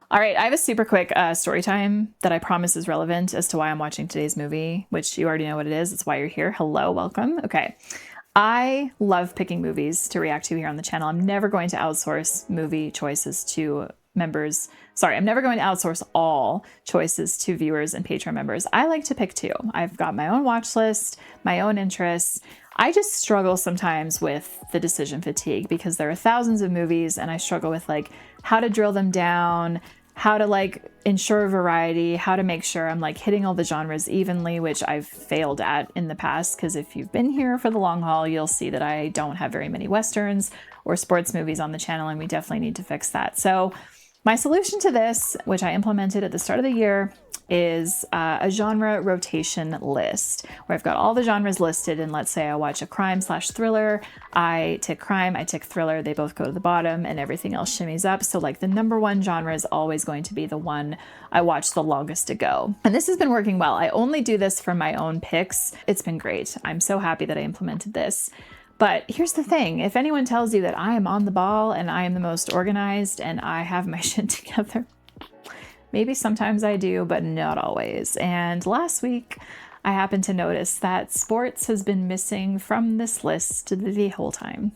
All right, I have a super quick story time that I promise is relevant as to why I'm watching today's movie, which you already know what it is. It's why you're here. Hello, welcome. Okay. I love picking movies to react to here on the channel. I'm never going to outsource movie choices to members. Sorry, I'm never going to outsource all choices to viewers and Patreon members. I like to pick two. I've got my own watch list, my own interests. I just struggle sometimes with the decision fatigue because there are thousands of movies and I struggle with like how to drill them down, how to like ensure variety, how to make sure I'm like hitting all the genres evenly, which I've failed at in the past. Because if you've been here for the long haul, you'll see that I don't have very many Westerns or sports movies on the channel, and we definitely need to fix that. So my solution to this, which I implemented at the start of the year, is a genre rotation list where I've got all the genres listed. And let's say I watch a crime/thriller, I tick crime, I tick thriller, they both go to the bottom and everything else shimmies up. So like the number one genre is always going to be the one I watch the longest to go. And this has been working well. I only do this for my own picks. It's been great. I'm so happy that I implemented this. But here's the thing, if anyone tells you that I am on the ball and I am the most organized and I have my shit together, maybe sometimes I do, but not always. And last week, I happened to notice that sports has been missing from this list the whole time,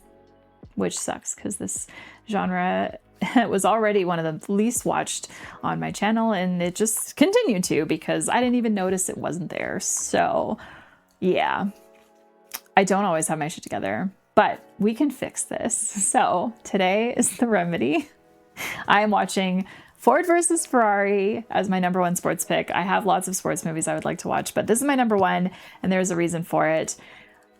which sucks because this genre was already one of the least watched on my channel, and it just continued to because I didn't even notice it wasn't there. So yeah, I don't always have my shit together, but we can fix this. So today is the remedy. I am watching Ford versus Ferrari as my number one sports pick. I have lots of sports movies I would like to watch, but this is my number one, and there's a reason for it.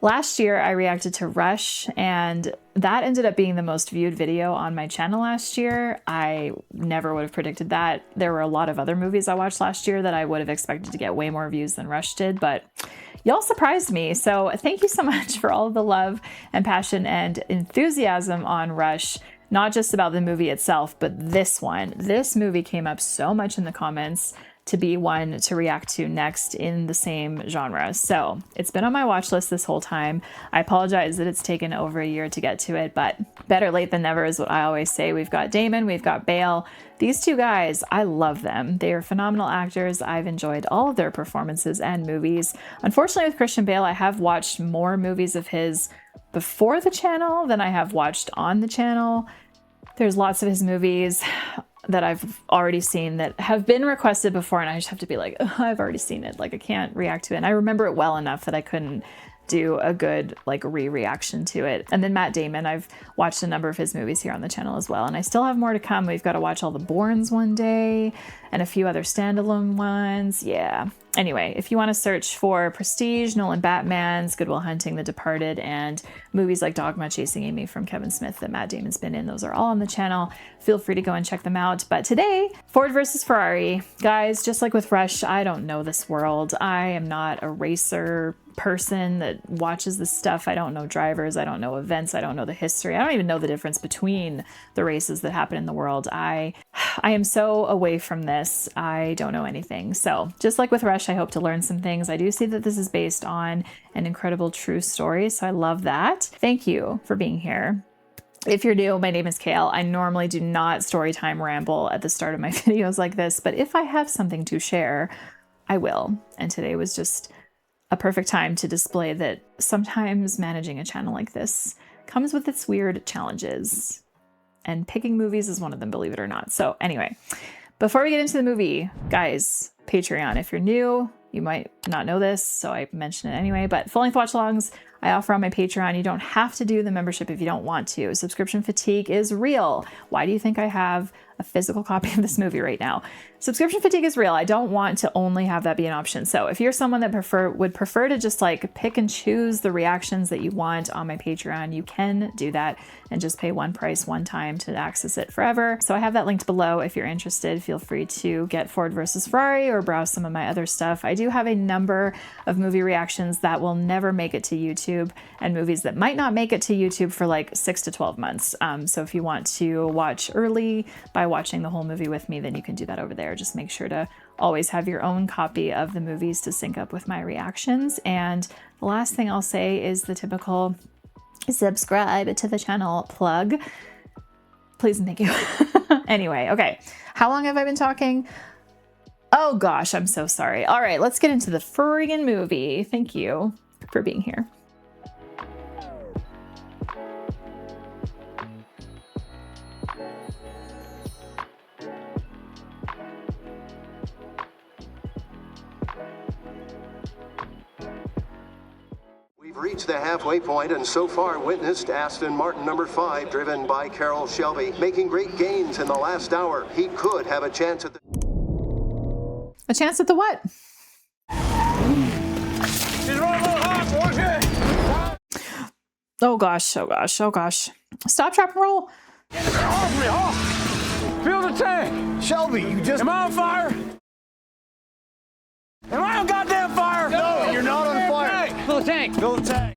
Last year, I reacted to Rush, and that ended up being the most viewed video on my channel last year. I never would have predicted that. There were a lot of other movies I watched last year that I would have expected to get way more views than Rush did, but y'all surprised me. So thank you so much for all of the love and passion and enthusiasm on Rush. Not just about the movie itself, but this one. This movie came up so much in the comments to be one to react to next in the same genre. So it's been on my watch list this whole time. I apologize that it's taken over a year to get to it, but better late than never is what I always say. We've got Damon, we've got Bale. These two guys, I love them. They are phenomenal actors. I've enjoyed all of their performances and movies. Unfortunately, with Christian Bale, I have watched more movies of his before the channel than I have watched on the channel. There's lots of his movies that I've already seen that have been requested before, and I just have to be like, I've already seen it. Like, I can't react to it. And I remember it well enough that I couldn't do a good like re-reaction to it. And then Matt Damon, I've watched a number of his movies here on the channel as well, and I still have more to come. We've got to watch all the Bournes one day and a few other standalone ones. Yeah. Anyway, if you want to search for Prestige, Nolan Batman's, Good Will Hunting, The Departed, and movies like Dogma, Chasing Amy from Kevin Smith that Matt Damon's been in, those are all on the channel. Feel free to go and check them out. But today, Ford versus Ferrari. Guys, just like with Rush, I don't know this world. I am not a racer person that watches this stuff. I don't know drivers. I don't know events. I don't know the history. I don't even know the difference between the races that happen in the world. I am so away from this. I don't know anything. So just like with Rush, I hope to learn some things. I do see that this is based on an incredible true story, so I love that. Thank you for being here. If you're new, my name is Kale. I normally do not storytime ramble at the start of my videos like this, but if I have something to share, I will. And today was just a perfect time to display that sometimes managing a channel like this comes with its weird challenges. And picking movies is one of them, believe it or not. So anyway, before we get into the movie, guys, Patreon. If you're new, you might not know this, so I mention it anyway, but full-length watch-alongs I offer on my Patreon. You don't have to do the membership if you don't want to. Subscription fatigue is real. Why do you think I have a physical copy of this movie right now? Subscription fatigue is real. I don't want to only have that be an option. So if you're someone that would prefer to just like pick and choose the reactions that you want on my Patreon, you can do that and just pay one price one time to access it forever. So I have that linked below. If you're interested, feel free to get Ford versus Ferrari or browse some of my other stuff. I do have a number of movie reactions that will never make it to YouTube and movies that might not make it to YouTube for like 6 to 12 months. So if you want to watch early by watching the whole movie with me, then you can do that over there. Just make sure to always have your own copy of the movies to sync up with my reactions. And the last thing I'll say is the typical subscribe to the channel plug. Please and thank you. Anyway, okay. How long have I been talking? Oh gosh, I'm so sorry. All right, let's get into the friggin' movie. Thank you for being here. We've reached the halfway point and so far witnessed Aston Martin number 5, driven by Carroll Shelby, making great gains in the last hour. He could have a chance at the... A chance at the what? Oh gosh, oh gosh, oh gosh. Stop, drop, and roll. Fill the tank! Shelby, you just... Am I on fire? Am I on goddamn fire? No, you're not on fire. Fill the tank! Fill the tank!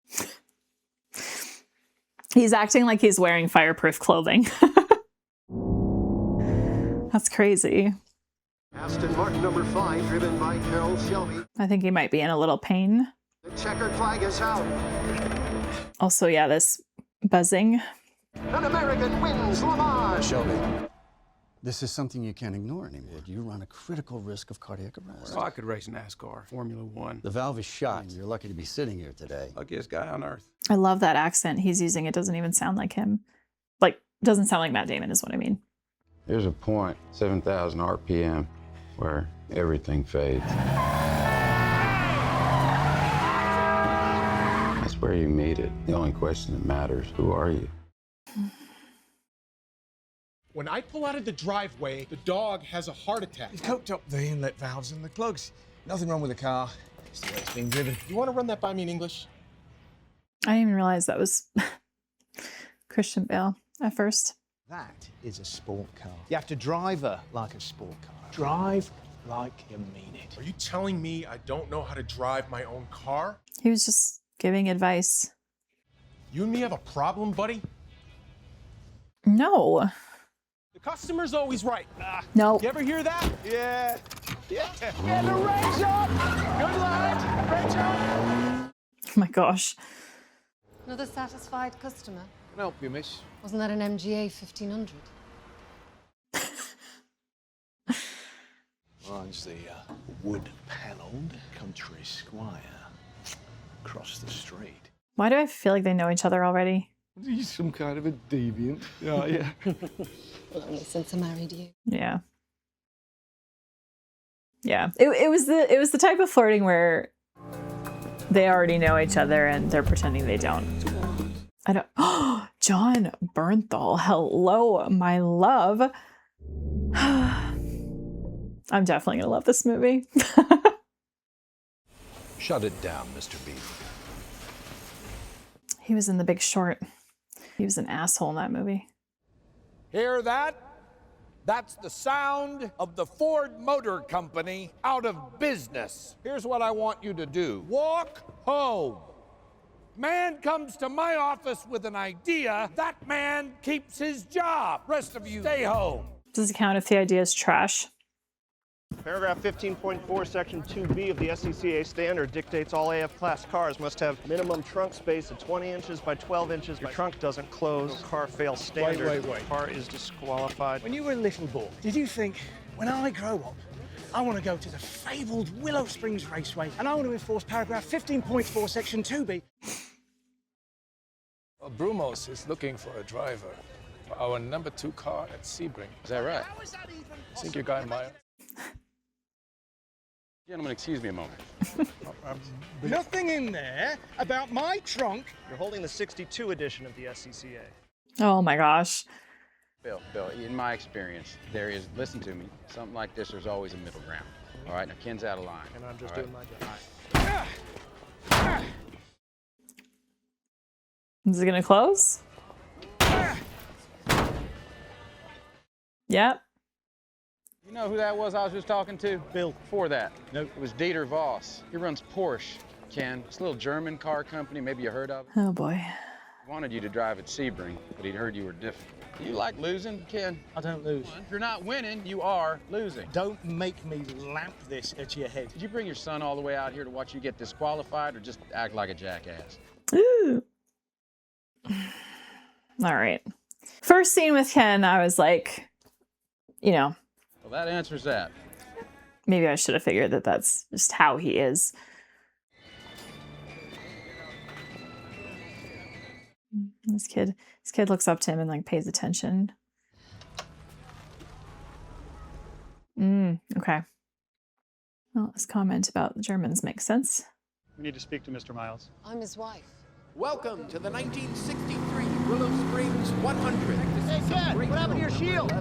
He's acting like he's wearing fireproof clothing. That's crazy. Aston Martin number 5, driven by Carroll Shelby. I think he might be in a little pain. The checkered flag is out. Also, yeah, this buzzing. An American wins Le Mans. Shelby, this is something you can't ignore anymore. You run a critical risk of cardiac arrest. Oh, I could race NASCAR, Formula One. The valve is shot. You're lucky to be sitting here today. Luckiest guy on earth. I love that accent he's using. It doesn't even sound like him. Like, doesn't sound like Matt Damon is what I mean. There's a point, 7,000 RPM, where everything fades. That's where you meet it. The only question that matters, who are you? When I pull out of the driveway, the dog has a heart attack. He's coked up the inlet valves and the plugs. Nothing wrong with the car. It's the way it's being driven. You want to run that by me in English? I didn't even realize that was Christian Bale at first. That is a sport car. You have to drive her like a sport car. Drive like you mean it. Are you telling me I don't know how to drive my own car? He was just giving advice. You and me have a problem, buddy? No. The customer's always right. No. You ever hear that? Yeah. Get the raise up! Good lad! Raise up! Oh my gosh. Another satisfied customer. Can I help you, miss? Wasn't that an MGA 1500? Mine's the wood-panelled country squire across the street. Why do I feel like they know each other already? He's some kind of a deviant. Yeah. Well, only since I married you. Yeah. Yeah. It was the type of flirting where they already know each other and they're pretending they don't. I don't. Oh, John Bernthal. Hello, my love. I'm definitely gonna love this movie. Shut it down, Mr. B. He was in The Big Short. He was an asshole in that movie. Hear that? That's the sound of the Ford Motor Company out of business. Here's what I want you to do. Walk home. Man comes to my office with an idea, that man keeps his job. Rest of you, stay home. Does it count if the idea is trash? Paragraph 15.4, Section 2B of the SCCA standard dictates all AF class cars must have minimum trunk space of 20 inches by 12 inches. Your trunk doesn't close, car fails standard. Wait. Car is disqualified. When you were a little boy, did you think, when I grow up, I want to go to the fabled Willow Springs Raceway and I want to enforce paragraph 15.4, Section 2B? Well, Brumos is looking for a driver for our number 2 car at Sebring. Is that right? Think your guy Meyer? Gentlemen, excuse me a moment. Nothing in there about my trunk. You're holding the 62 edition of the SCCA. Oh my gosh. Bill, in my experience, there is, listen to me, something like this, there's always a middle ground. All right, now Ken's out of line. And I'm just All doing right. my job. Is it gonna close? Yep. You know who that was I was just talking to? Bill. Before that. Nope. It was Dieter Voss. He runs Porsche, Ken. It's a little German car company, maybe you heard of it. Oh boy. He wanted you to drive at Sebring, but he'd heard you were different. You like losing, Ken? I don't lose. If you're not winning, you are losing. Don't make me lamp this at your head. Did you bring your son all the way out here to watch you get disqualified or just act like a jackass? Ooh. All right. First scene with Ken, I was like, you know, Well, that answers that. maybe I should have figured that that's just how he is. This kid looks up to him and like pays attention. Okay. Well, this comment about the Germans makes sense. We need to speak to Mr. Miles. I'm his wife. Welcome to the 1963 Willow Springs 100. Hey, Ken, what happened to your shield?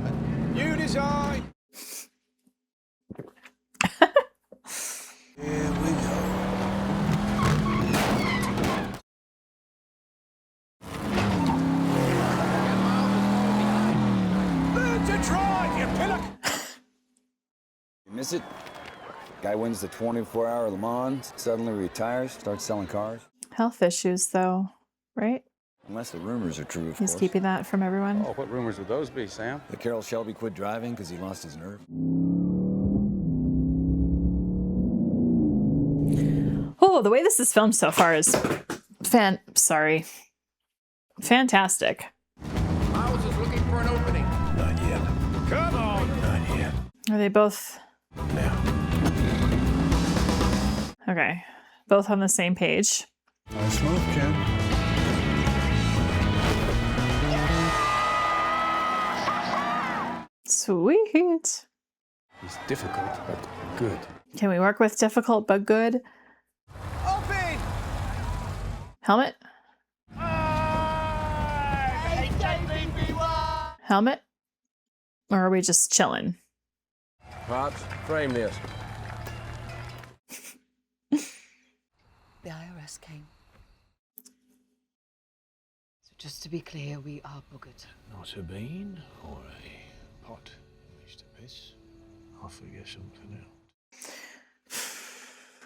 New design. Here we go. Learn to drive, you pillock. You miss it? Guy wins the 24-hour Le Mans, suddenly retires, starts selling cars. Health issues, though, right? Unless the rumors are true, of He's course. keeping that from everyone. Oh, what rumors would those be, Sam? That Carroll Shelby quit driving because he lost his nerve. Oh, the way this is filmed so far is fantastic. Miles is looking for an opening. Not yet. Come on. Not yet. Are they both? Now. Okay. Both on the same page. Nice move, Ken. Sweet. He's difficult, but good. Can we work with difficult but good? Open! Helmet? Helmet? Or are we just chilling? Pops, frame this. The IRS came. So just to be clear, we are buggered. Not a bean or a pot. Mr. Piss. I'll figure something out.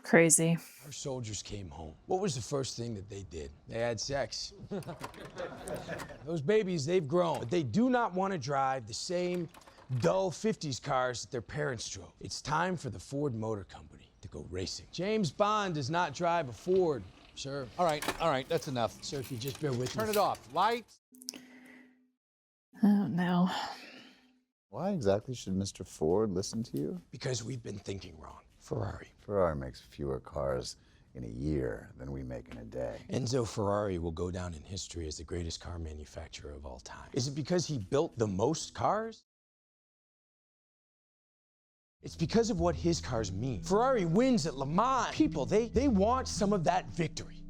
Crazy. Our soldiers came home. What was the first thing that they did? They had sex. Those babies, they've grown, but they do not want to drive the same dull 50s cars that their parents drove. It's time for the Ford Motor Company to go racing. James Bond does not drive a Ford, sir. All right, that's enough. Sir, if you just bear with me. Turn it off. Lights. Oh, no. Why exactly should Mr. Ford listen to you? Because we've been thinking wrong. Ferrari. Ferrari makes fewer cars in a year than we make in a day. Enzo Ferrari will go down in history as the greatest car manufacturer of all time. Is it because he built the most cars? It's because of what his cars mean. Ferrari wins at Le Mans. People, they want some of that victory.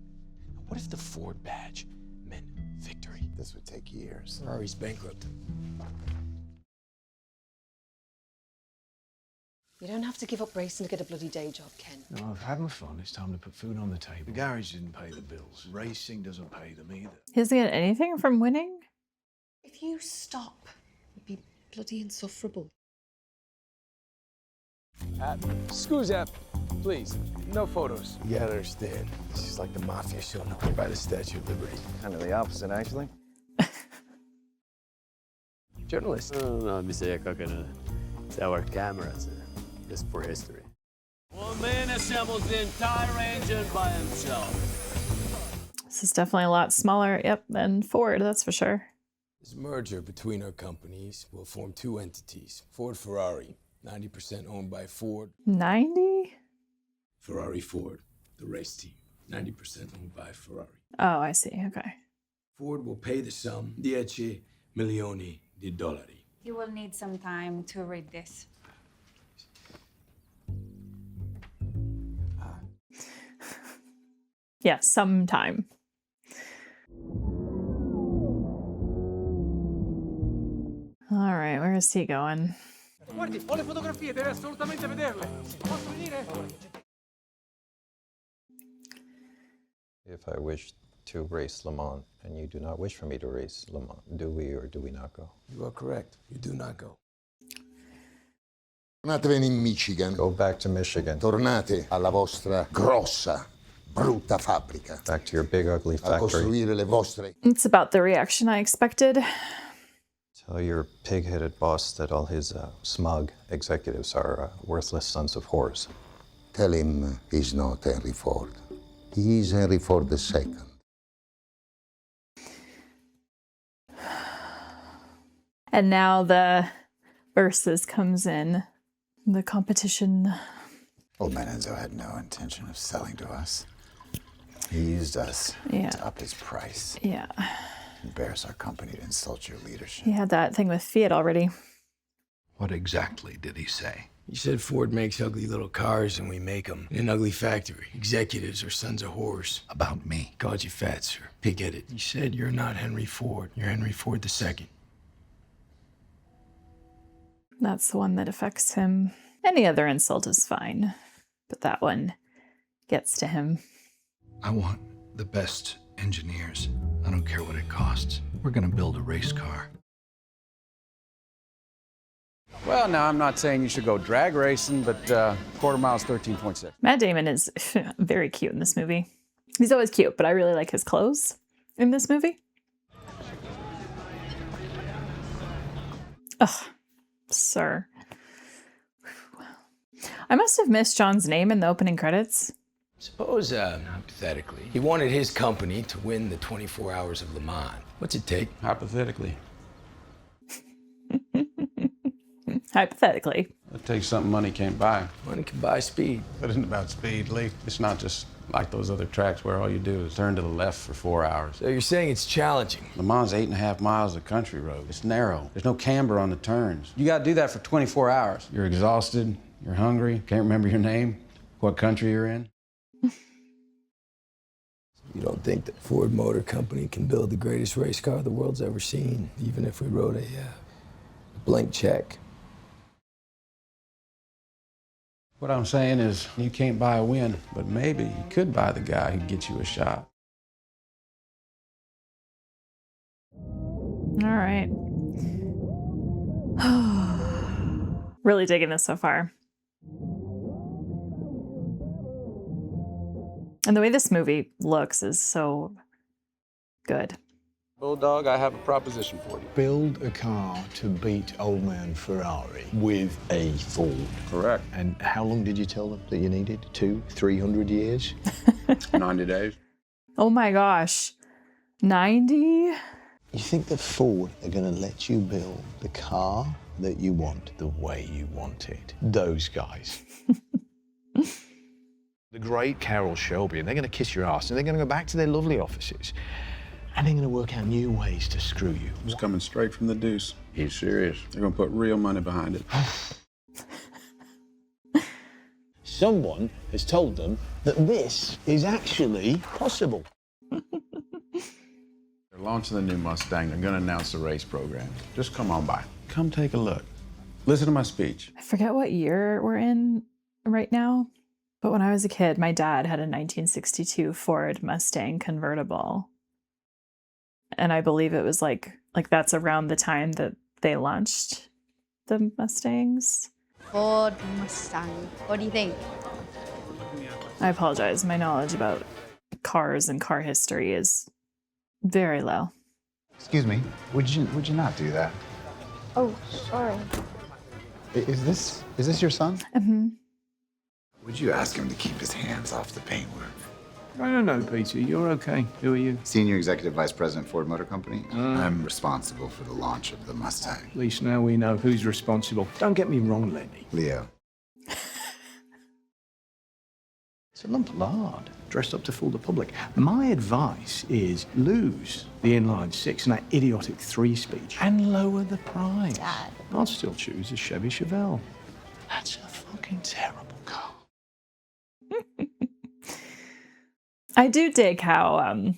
What if the Ford badge meant victory? This would take years. Ferrari's bankrupt. You don't have to give up racing to get a bloody day job, Ken. No, I've had my fun. It's time to put food on the table. The garage didn't pay the bills. Racing doesn't pay them either. He doesn't get anything from winning? If you stop, it'd be bloody insufferable. Excuse that, please. No photos. You gotta understand, this is like the mafia showing up by the Statue of Liberty. Kind of the opposite, actually. Journalist. No, Mr. Coconut. It's our cameras, just for history. One man assembles the entire engine by himself. This is definitely a lot smaller, than Ford, that's for sure. This merger between our companies will form two entities. Ford Ferrari, 90% owned by Ford. 90? Ferrari Ford, the race team, 90% owned by Ferrari. Oh, I see, okay. Ford will pay the sum, 10 milioni di dollari. You will need some time to read this. Yeah, sometime. All right, where is he going? Guardi, ho le fotografie, deve assolutamente vederle. Posso venire? If I wish to race Le Mans, and you do not wish for me to race Le Mans, do we or do we not go? You are correct. You do not go. Tornatevene in Michigan. Go back to Michigan. Tornate alla vostra grossa, brutta fabbrica. Back to your big ugly A factory. costruire le vostre. It's about the reaction I expected. Tell your pig-headed boss that all his smug executives are worthless sons of whores. Tell him he's not Henry Ford. He's Henry Ford II. And now the Ursus comes in. The competition. Old man Enzo had no intention of selling to us. He used us to up his price. Yeah. Embarrass our company to insult your leadership. He had that thing with Fiat already. What exactly did he say? He said Ford makes ugly little cars and we make them in an ugly factory. Executives are sons of whores. About me? Called you fat, sir. Pig-headed. He said you're not Henry Ford. You're Henry Ford II. That's the one that affects him. Any other insult is fine, but that one gets to him. I want the best engineers. I don't care what it costs. We're gonna build a race car. Well, now, I'm not saying you should go drag racing, but quarter mile's 13.6. Matt Damon is very cute in this movie. He's always cute, but I really like his clothes in this movie. Ugh, sir. I must have missed John's name in the opening credits. Suppose, hypothetically, he wanted his company to win the 24 Hours of Le Mans. What's it take? Hypothetically. Hypothetically. It takes something money can't buy. Money can buy speed. But it isn't about speed, Lee. It's not just like those other tracks where all you do is turn to the left for 4 hours. So you're saying it's challenging? Le Mans 8.5 miles of country road. It's narrow. There's no camber on the turns. You gotta do that for 24 hours. You're exhausted, you're hungry, can't remember your name, what country you're in. You don't think that Ford Motor Company can build the greatest race car the world's ever seen, even if we wrote a blank check? What I'm saying is, you can't buy a win, but maybe you could buy the guy who gets you a shot. All right. Really digging this so far. And the way this movie looks is so good. Bulldog, I have a proposition for you. Build a car to beat old man Ferrari with a Ford. Correct. And how long did you tell them that you needed? 200-300 years? 90 days. Oh my gosh. 90? You think that Ford are going to let you build the car that you want the way you want it? Those guys. The great Carroll Shelby, and they're going to kiss your ass, and they're going to go back to their lovely offices, and they're going to work out new ways to screw you. It's coming straight from the deuce. He's serious. They're going to put real money behind it. Someone has told them that this is actually possible. They're launching the new Mustang. They're going to announce the race program. Just come on by. Come take a look. Listen to my speech. I forget what year we're in right now, but when I was a kid, my dad had a 1962 Ford Mustang convertible. And I believe it was like that's around the time that they launched the Mustangs. Ford Mustang. What do you think? I apologize. My knowledge about cars and car history is very low. Excuse me, would you not do that? Oh, sorry. Is this your son? Mm-hmm. Would you ask him to keep his hands off the paintwork? I don't know, Peter. You're okay. Who are you? Senior Executive Vice President, Ford Motor Company. I'm responsible for the launch of the Mustang. At least now we know who's responsible. Don't get me wrong, Lenny. Leo. It's a lump of lard, dressed up to fool the public. My advice is lose the inline six and that idiotic 3-speed and lower the price. Dad. I'd still choose a Chevy Chevelle. That's a fucking terrible car. I do dig how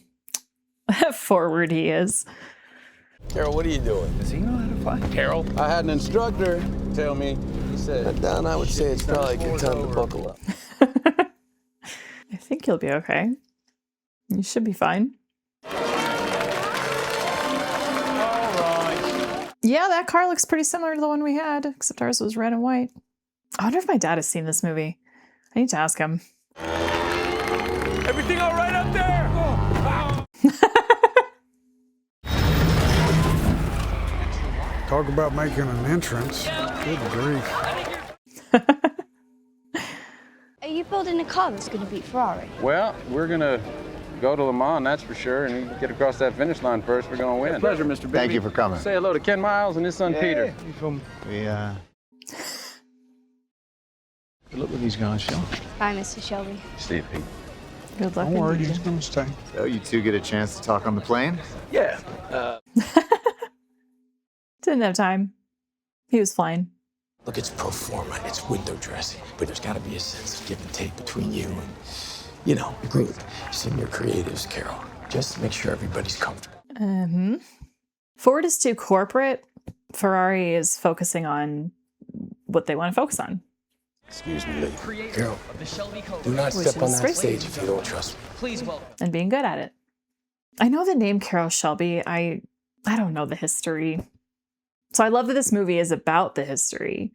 forward he is. Carol, what are you doing? Does he know how to fly? Carol? I had an instructor tell me. He said, Down, I would say it's probably a good time to buckle up. I think you'll be okay. You should be fine. All right. Yeah, that car looks pretty similar to the one we had, except ours was red and white. I wonder if my dad has seen this movie. I need to ask him. Everything all right up there? Talk about making an entrance. Good grief. Are you building a car that's going to beat Ferrari? well, we're going to go to Le Mans, that's for sure, and you get across that finish line first, we're going to win. Pleasure, Mr. Bibby. Thank you for coming. Say hello to Ken Miles and his son, Peter. You come. Good luck with these guys, Sean. Bye, Mr. Shelby. Steve, Pete. Good luck. Don't worry, he's going to stay. So you two get a chance to talk on the plane? Yeah. Didn't have time. He was flying. Look, it's pro forma, it's window dressing, but there's got to be a sense of give and take between you and, you know, your group. Senior creatives, Carol. Just make sure everybody's comfortable. Ford is too corporate. Ferrari is focusing on what they want to focus on. Excuse me, lady. Carol, do not step on that stage if you don't trust me. Please welcome. And being good at it. I know the name Carol Shelby. I don't know the history. So I love that this movie is about the history.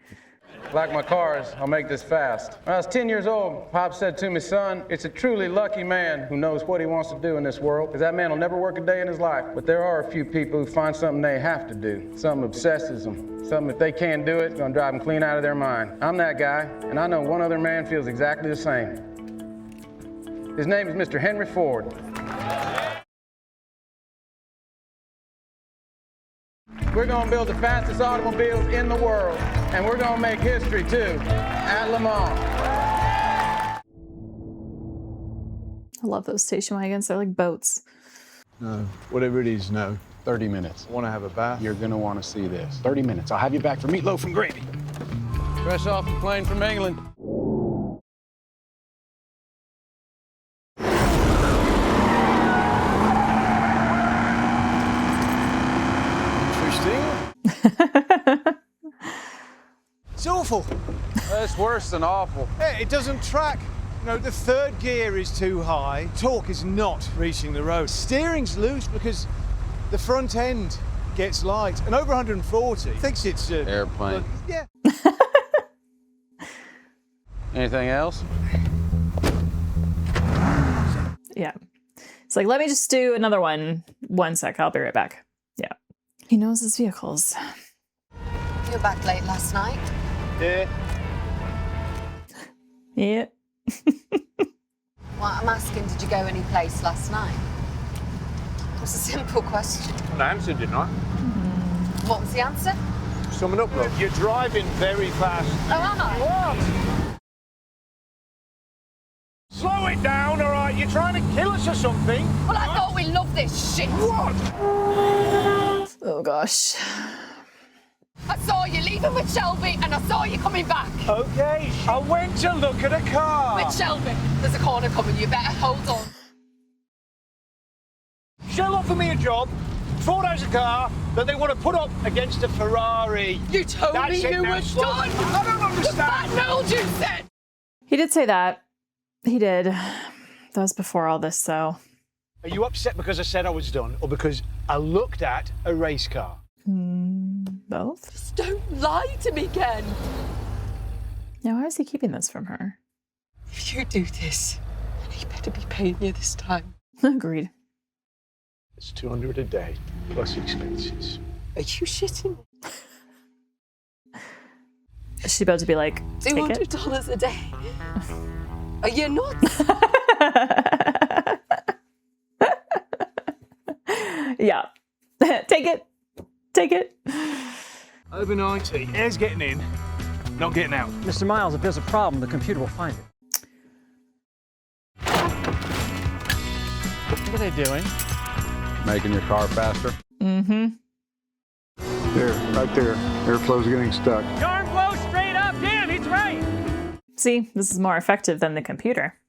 Like my cars, I'll make this fast. When I was 10 years old, Pop said to me, son, it's a truly lucky man who knows what he wants to do in this world, because that man will never work a day in his life. But there are a few people who find something they have to do. Something obsesses them. Something if they can't do it, it's gonna drive them clean out of their mind. I'm that guy, and I know one other man feels exactly the same. His name is Mr. Henry Ford. We're gonna build the fastest automobiles in the world, and we're gonna make history too, at Le Mans. I love those station wagons. They're like boats. No, whatever it is, no. 30 minutes. Want to have a bath? You're gonna wanna see this. 30 minutes. I'll have you back for meatloaf and gravy. Fresh off the plane from England. It's awful. It's worse than awful. Yeah, it doesn't track. You know, the third gear is too high. Torque is not reaching the road. Steering's loose because the front end gets light. And over 140 thinks it's airplane. Yeah. Anything else? Yeah. It's like, let me just do another one. 1 sec. I'll be right back. Yeah. He knows his vehicles. You were back late last night. Yeah. Yeah. Well, I'm asking, did you go any place last night? It was a simple question. I answered, didn't I? What was the answer? Sum it up, love. You're driving very fast. Oh, am I? What? Slow it down, all right? You're trying to kill us or something. Well, I thought we loved this shit. What? Oh, gosh. I saw you leaving with Shelby and I saw you coming back. Okay, I went to look at a car. With Shelby. There's a corner coming, you better hold on. Shell offered me a job, Ford has a car that they want to put up against a Ferrari. You told me you were done. I don't understand. The fat nose you said. He did say that. He did. That was before all this, so. Are you upset because I said I was done or because I looked at a race car? Both? Just don't lie to me, Ken. Now, why is he keeping this from her? If you do this, he better be paying you this time. Agreed. It's $200 a day plus expenses. Are you shitting? Is she about to be like, take it? $200 a day? Are you nuts? Yeah. Take it. Take it. Over 90. Air's getting in, not getting out. Mr. Miles, if there's a problem, the computer will find it. What are they doing? Making your car faster. Mm-hmm. There, right there. Airflow's getting stuck. Darn blow straight up. Damn, he's right. See, this is more effective than the computer.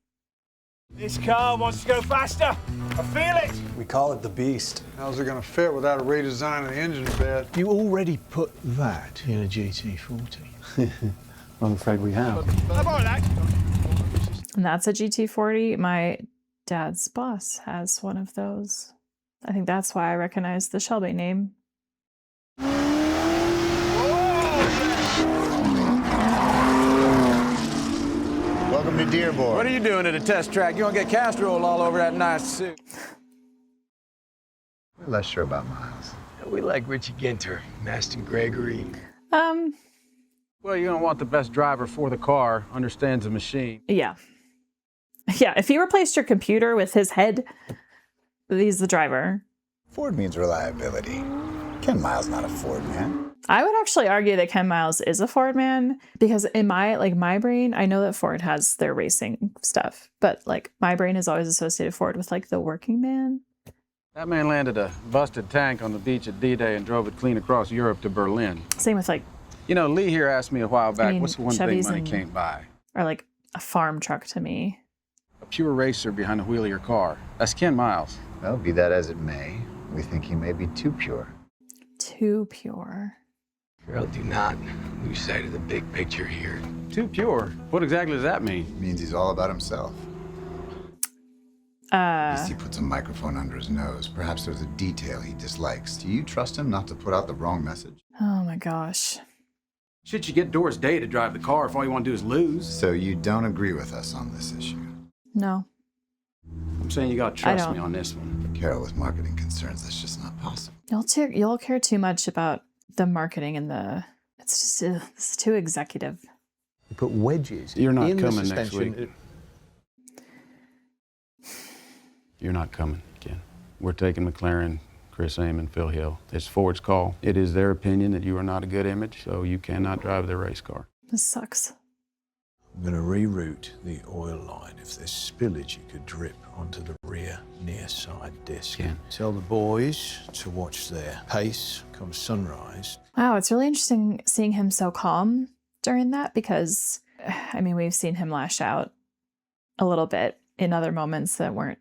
This car wants to go faster. I feel it. We call it the Beast. How's it going to fit without a redesign of the engine bed? You already put that in a GT40. I'm afraid we have. How about that? And that's a GT40. My dad's boss has one of those. I think that's why I recognize the Shelby name. Welcome to Dearborn. What are you doing at a test track? You want to get casserole all over that nice suit. We're less sure about Miles. We like Richie Ginter, Maston Gregory. Well, you're going to want the best driver for the car, understands the machine. Yeah. Yeah, if he replaced your computer with his head, he's the driver. Ford means reliability. Ken Miles not a Ford man. I would actually argue that Ken Miles is a Ford man because in my brain, I know that Ford has their racing stuff, but like my brain has always associated Ford with like the working man. That man landed a busted tank on the beach at D-Day and drove it clean across Europe to Berlin. Same with like... You know, Lee here asked me a while back, what's the one thing Chevys money and- can't buy? Or like a farm truck to me. A pure racer behind the wheel of your car. That's Ken Miles. Well, be that as it may, we think he may be too pure. Too pure. Carol, do not lose sight of the big picture here. Too pure? What exactly does that mean? It means he's all about himself. At least he puts a microphone under his nose. Perhaps there's a detail he dislikes. Do you trust him not to put out the wrong message? Oh my gosh. Shit, you get Doris Day to drive the car if all you want to do is lose. So you don't agree with us on this issue? No. I'm saying you gotta trust me on this one. Carol, with marketing concerns, that's just not possible. Y'all care too much about the marketing and the... It's just... it's too executive. You put wedges You're not in coming the next suspension. week. You're not coming, Ken. We're taking McLaren, Chris Amon, Phil Hill. It's Ford's call. It is their opinion that you are not a good image, so you cannot drive their race car. This sucks. I'm going to reroute the oil line. If there's spillage, it could drip onto the rear near side disc. Yeah. Tell the boys to watch their pace come sunrise. Wow, it's really interesting seeing him so calm during that because, I mean, we've seen him lash out a little bit in other moments that weren't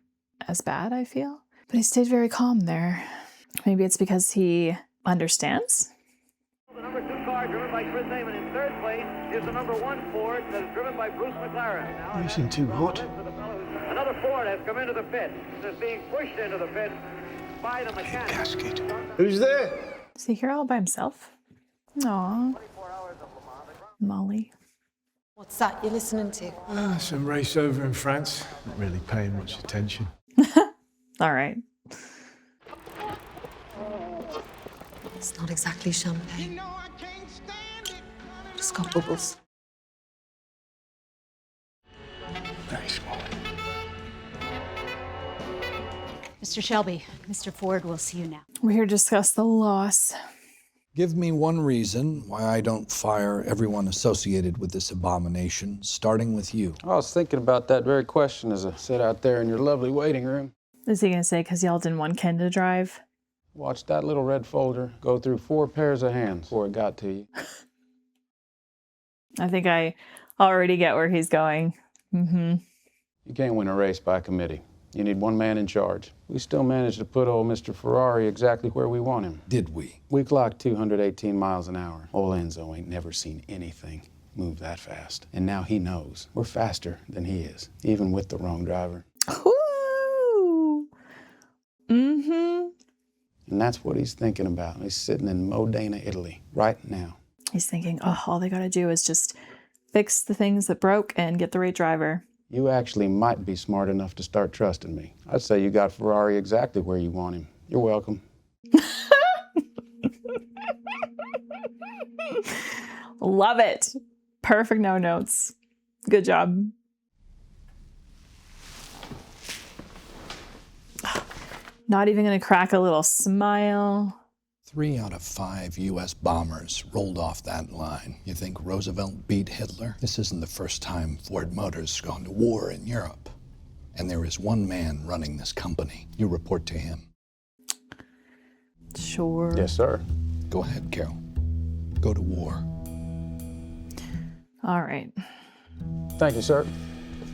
as bad, I feel. But he stayed very calm there. Maybe it's because he understands? The number 2 car driven by Chris Amon in third place is the number 1 Ford that is driven by Bruce McLaren. Now, Racing too hot. another Ford has come into the pit. It is being pushed into the pit by the mechanic. Gasket. Who's there? Is he here all by himself? Aw. Molly. What's that you're listening to? Some race over in France. Not really paying much attention. All right. It's not exactly champagne. Just got bubbles. Very small. Mr. Shelby, Mr. Ford will see you now. We're here to discuss the loss. Give me one reason why I don't fire everyone associated with this abomination, starting with you. I was thinking about that very question as I sat out there in your lovely waiting room. Is he going to say because y'all didn't want Ken to drive? Watched that little red folder go through 4 pairs of hands before it got to you. I think I already get where he's going. Mm-hmm. You can't win a race by committee. You need one man in charge. We still managed to put old Mr. Ferrari exactly where we want him. Did we? We clocked 218 miles an hour. Old Enzo ain't never seen anything move that fast. And now he knows we're faster than he is, even with the wrong driver. Ooh. Mm-hmm. And that's what he's thinking about. He's sitting in Modena, Italy, right now. He's thinking, oh, all they got to do is just fix the things that broke and get the right driver. You actually might be smart enough to start trusting me. I'd say you got Ferrari exactly where you want him. You're welcome. Love it. Perfect no notes. Good job. Not even going to crack a little smile. 3 out of 5 U.S. bombers rolled off that line. You think Roosevelt beat Hitler? This isn't the first time Ford Motors has gone to war in Europe. And there is one man running this company. You report to him. Sure. Yes, sir. Go ahead, Carol. Go to war. All right. Thank you, sir.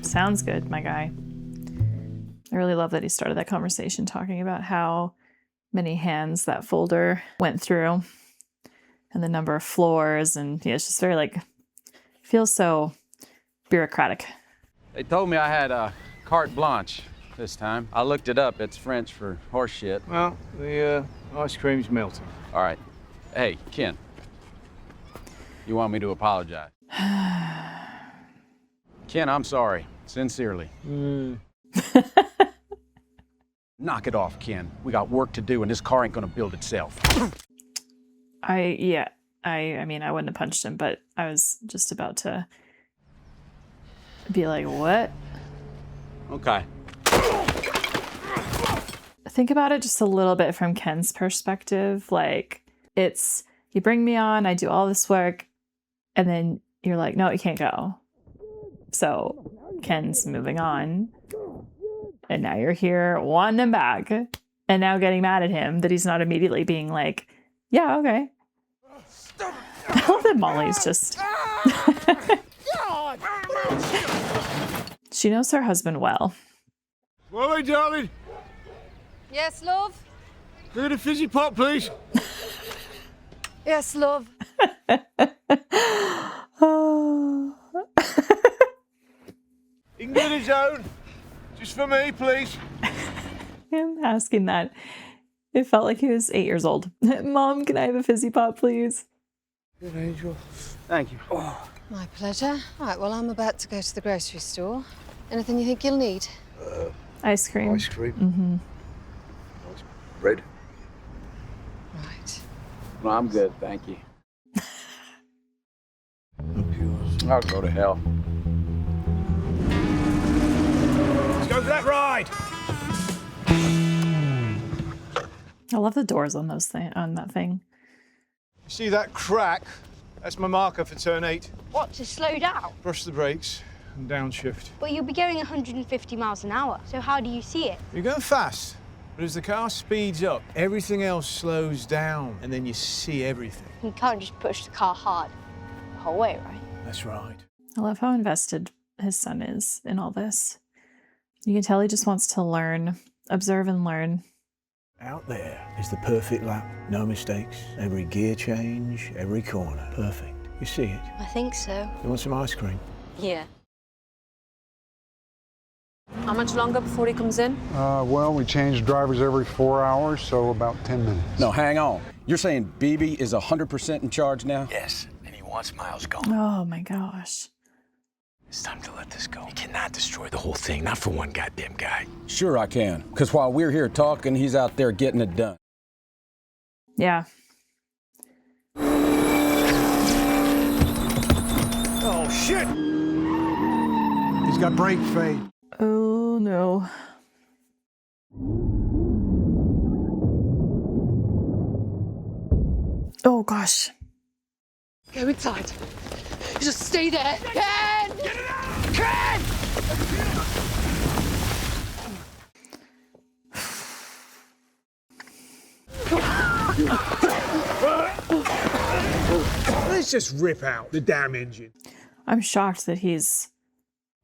Sounds good, my guy. I really love that he started that conversation talking about how many hands that folder went through and the number of floors. And yeah, it's just very like, feels so bureaucratic. They told me I had carte blanche this time. I looked it up. It's French for horse shit. Well, the ice cream's melting. All right. Hey, Ken. You want me to apologize? Ken, I'm sorry. Sincerely. Knock it off, Ken. We got work to do, and this car ain't gonna build itself. I mean, I wouldn't have punched him, but I was just about to be like, what? Okay. Think about it just a little bit from Ken's perspective. Like, it's, you bring me on, I do all this work, and then you're like, no, you can't go. So Ken's moving on. And now you're here wanting him back. And now getting mad at him that he's not immediately being like, yeah, okay. I love that Molly's just... She knows her husband well. Molly, darling. Yes, love? Can I get a fizzy pop, please? Yes, love. You can get his own. Just for me, please. Him asking that. It felt like he was 8 years old. Mom, can I have a fizzy pop, please? Good angel. Thank you. Oh. My pleasure. Right, well, I'm about to go to the grocery store. Anything you think you'll need? Ice cream. Ice cream. Mm-hmm. Bread. Right. No, I'm good, thank you. I'll go to hell. Let's go for that ride. I love the doors on that thing. You see that crack? That's my marker for turn 8. What, to slow down? Brush the brakes and downshift. But you'll be going 150 miles an hour, so how do you see it? You're going fast, but as the car speeds up, everything else slows down, and then you see everything. You can't just push the car hard the whole way, right? That's right. I love how invested his son is in all this. You can tell he just wants to learn, observe and learn. Out there is the perfect lap. No mistakes. Every gear change, every corner. Perfect. You see it? I think so. You want some ice cream? Yeah. How much longer before he comes in? Well, we change drivers every 4 hours, so about 10 minutes. No, hang on. You're saying BB is 100% in charge now? Yes, and he wants Miles gone. Oh my gosh. It's time to let this go. You cannot destroy the whole thing, not for one goddamn guy. Sure I can, because while we're here talking, he's out there getting it done. Yeah. Oh, shit! He's got brake fade. Oh, no. Oh, gosh. Go inside. Just stay there. Ken! Get it out! Ken! Let's just rip out the damn engine. I'm shocked that he's...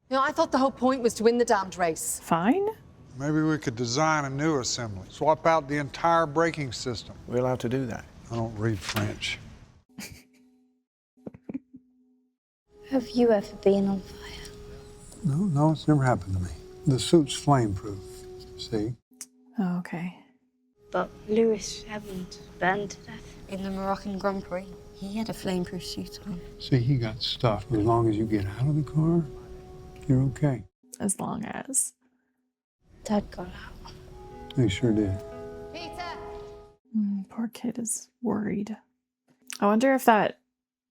You know, I thought the whole point was to win the damned race. Fine? Maybe we could design a new assembly. Swap out the entire braking system. We're allowed to do that. I don't read French. Have you ever been on fire? No, it's never happened to me. The suit's flame-proof, see? Oh, okay. But Lewis Hamilton burned to death. In the Moroccan Grand Prix, he had a flameproof suit on. See, he got stuff. As long as you get out of the car, you're okay. As long as... Dad got out. He sure did. Peter! Poor kid is worried. I wonder if that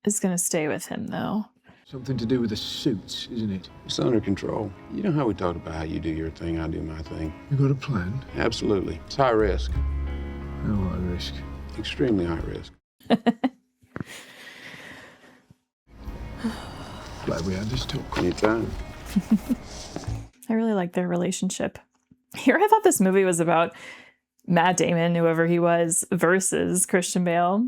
is going to stay with him, though. Something to do with the suits, isn't it? It's under control. You know how we talked about how you do your thing, I do my thing. You got a plan? Absolutely. It's high risk. How high risk? Extremely high risk. Glad we had this talk. Anytime. I really like their relationship. Here, I thought this movie was about Matt Damon, whoever he was, versus Christian Bale.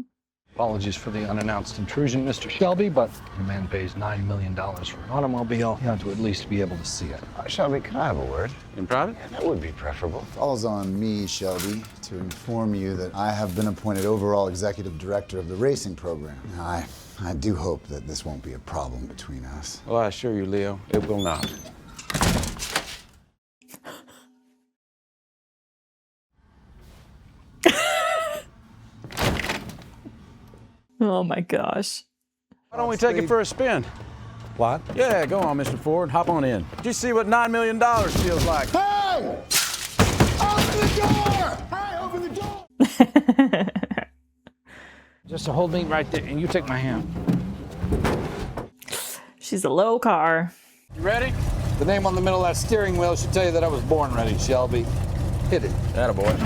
Apologies for the unannounced intrusion, Mr. Shelby, but your man pays $9 million for an automobile. You have to at least be able to see it. Shelby, can I have a word? In private? Yeah, that would be preferable. Falls on me, Shelby, to inform you that I have been appointed overall executive director of the racing program. Now, I do hope that this won't be a problem between us. Well, I assure you, Leo, it will not. Oh my gosh. Why don't we take it for a spin? What? Yeah, go on, Mr. Ford. Hop on in. Did you see what $9 million feels like? Hey! Open the door! Hey, open the door! Just to hold me right there, and you take my hand. She's a low car. You ready? The name on the middle of that steering wheel should tell you that I was born ready, Shelby. Hit it. Attaboy.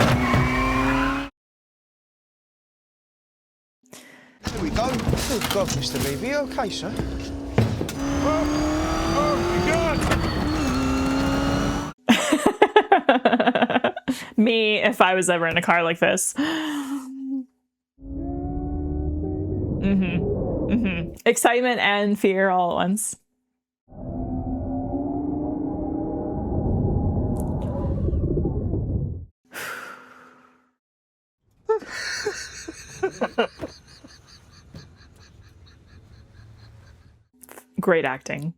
There we go. Good God, Mr. Levy. Okay, sir. Me, if I was ever in a car like this. Excitement and fear all at once. Great acting.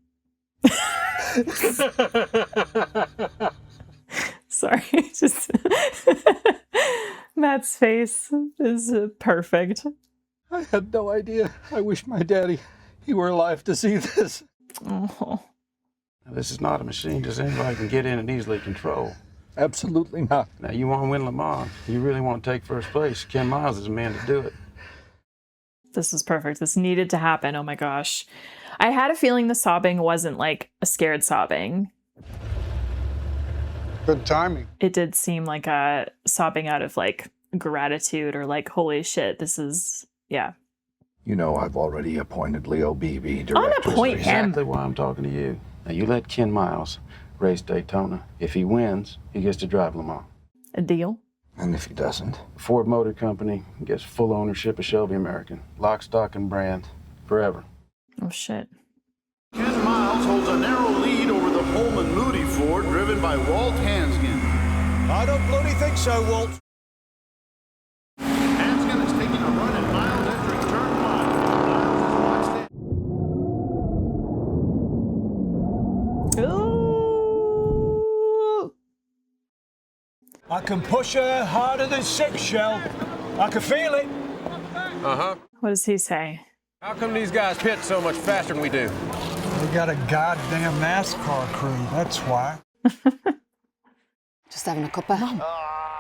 Sorry, just Matt's face is perfect. I had no idea. I wish my daddy, he were alive to see this. Oh. Now, this is not a machine just anybody can get in and easily control. Absolutely not. Now, you want to win Le Mans. You really want to take first place. Ken Miles is the man to do it. This is perfect. This needed to happen. Oh my gosh. I had a feeling the sobbing wasn't like a scared sobbing. Good timing. It did seem like a sobbing out of like gratitude or like, holy shit, this is, yeah. You know I've already appointed Leo Beebe director. Unappoint him. Exactly why I'm talking to you. Now, you let Ken Miles race Daytona. If he wins, he gets to drive Le Mans. A deal? And if he doesn't? Ford Motor Company gets full ownership of Shelby American. Lock, stock, and brand. Forever. Oh, shit. Ken Miles holds a narrow lead over the Holman Moody Ford driven by Walt Hanskin. I don't bloody think so, Walt. Hanskin is taking a run at Miles entering turn 5. Ooh. I can push her harder than 6, Shell. I can feel it. Uh-huh. What does he say? How come these guys pit so much faster than we do? We got a goddamn NASCAR crew, that's why. Just having a cuppa. Mom,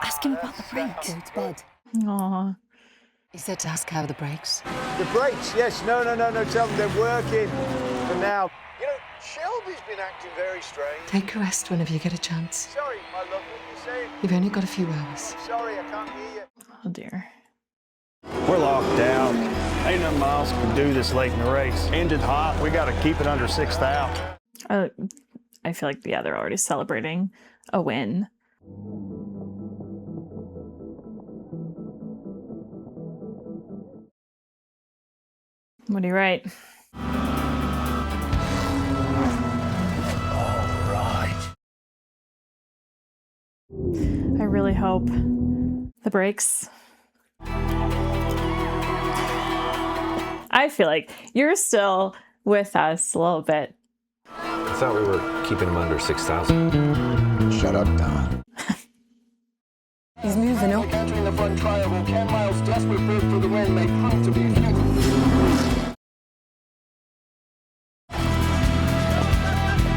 ask him about the brakes. Go to bed. Aw. He said to ask how the brakes. The brakes, yes. No. Tell them they're working for now. You know, Shelby's been acting very strange. Take a rest whenever you get a chance. Sorry, my love, what you saying? You've only got a few hours. Sorry, I can't hear you. Oh, dear. We're locked out. Ain't nothing Miles can do this late in the race. Engine hot. We got to keep it under 6,000. I feel like, yeah, they're already celebrating a win. What do you write? All right. I really hope the brakes. I feel like you're still with us a little bit. I thought we were keeping him under 6,000. Shut up, Don. He's moving up. Entering the front triangle, Ken Miles' desperate bid for the win may prove to be futile.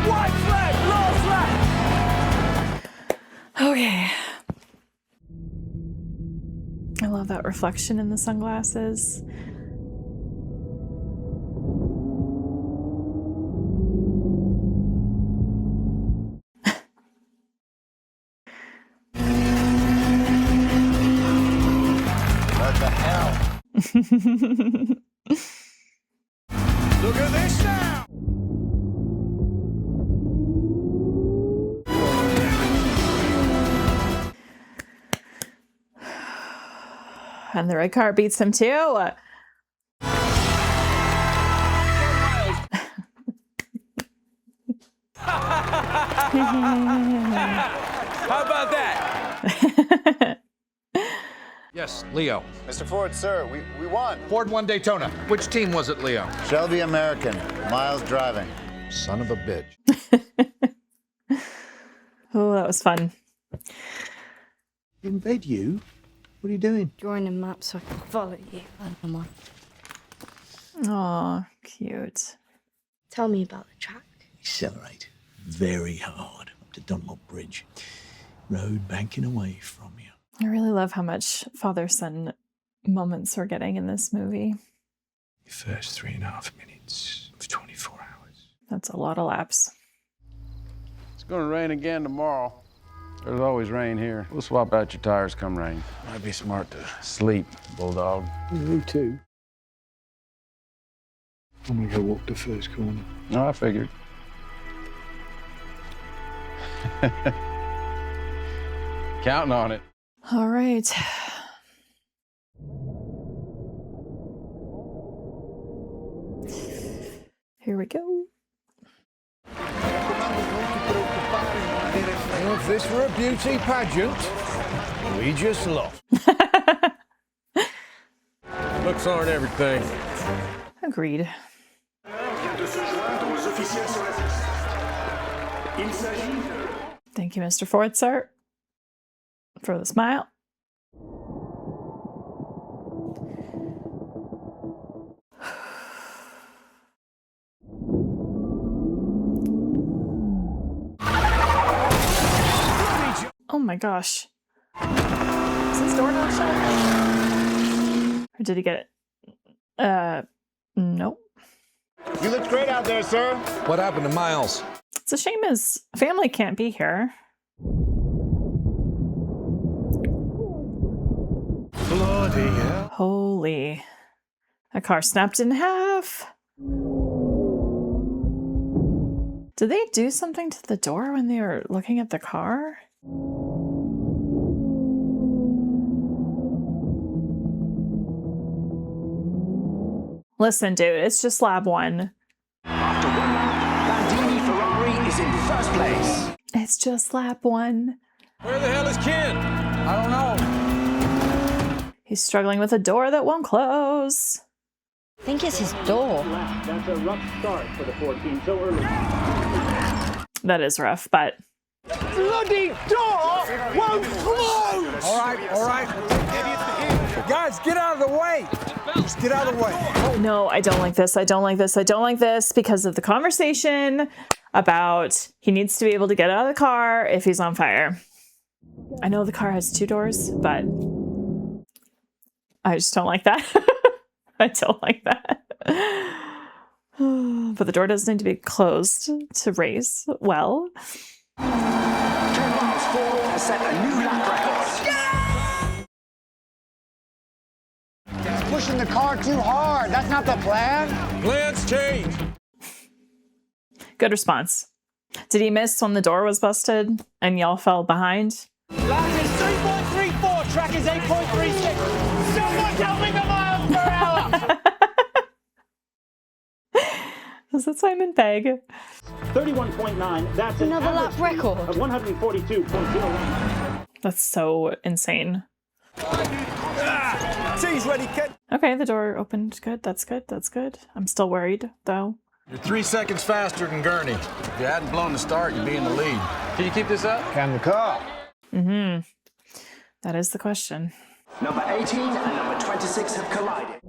White flag, last lap. Okay. I love that reflection in the sunglasses. What the hell? Look at this now. And the red car beats him too. How about that? Yes, Leo. Mr. Ford, sir, we won. Ford won Daytona. Which team was it, Leo? Shelby American, Miles driving. Son of a bitch. Oh, that was fun. In bed, you? What are you doing? Drawing a map so I can follow you. Animal. Oh, cute. Tell me about the track. Accelerate very hard up to Dunlop Bridge. Road banking away from you. I really love how much father-son moments we're getting in this movie. The first 3.5 minutes of 24 hours. That's a lot of laps. gonna rain again tomorrow. There's always rain here. We'll swap out your tires come rain. Might be smart to sleep, Bulldog. Me too. I'm gonna go walk the first corner. No, I figured. Counting on it. All right. Here we go. Well, if this were a beauty pageant, we just lost. Looks aren't everything. Agreed. Thank you, Mr. Ford, sir, for the smile. Oh my gosh. Is this door not shut? Or did he get it? Nope. You look great out there, sir. What happened to Miles? It's a shame his family can't be here. Bloody hell. Holy. A car snapped in half. Did they do something to the door when they were looking at the car? Listen, dude, it's just lap 1. After 1 lap, Bandini Ferrari is in first place. It's just lap 1. Where the hell is Ken? I don't know. He's struggling with a door that won't close. I think it's his door. That's a rough start for the Ford team so early. That is rough, but... Bloody door won't close! All right. Guys, get out of the way. Just get out of the way. No, I don't like this. I don't like this. I don't like this because of the conversation about he needs to be able to get out of the car if he's on fire. I know the car has 2 doors, but I just don't like that. I don't like that. But the door does need to be closed to race well. 10 miles forward has set a new lap record. Pushing the car too hard. That's not the plan. Plans change. Good response. Did he miss when the door was busted and y'all fell behind? Lap is 3.34. Track is 8.36. Someone tell me the miles per hour. Is it Simon Pegg? 31.9. That's Another lap record. Of 142.01. That's so insane. Tea's ready, Ken. Okay, the door opened. Good. That's good. That's good. I'm still worried, though. You're 3 seconds faster than Gurney. If you hadn't blown the start, you'd be in the lead. Can you keep this up? Can the car? Mm-hmm. That is the question. Number 18 and number 26 have collided.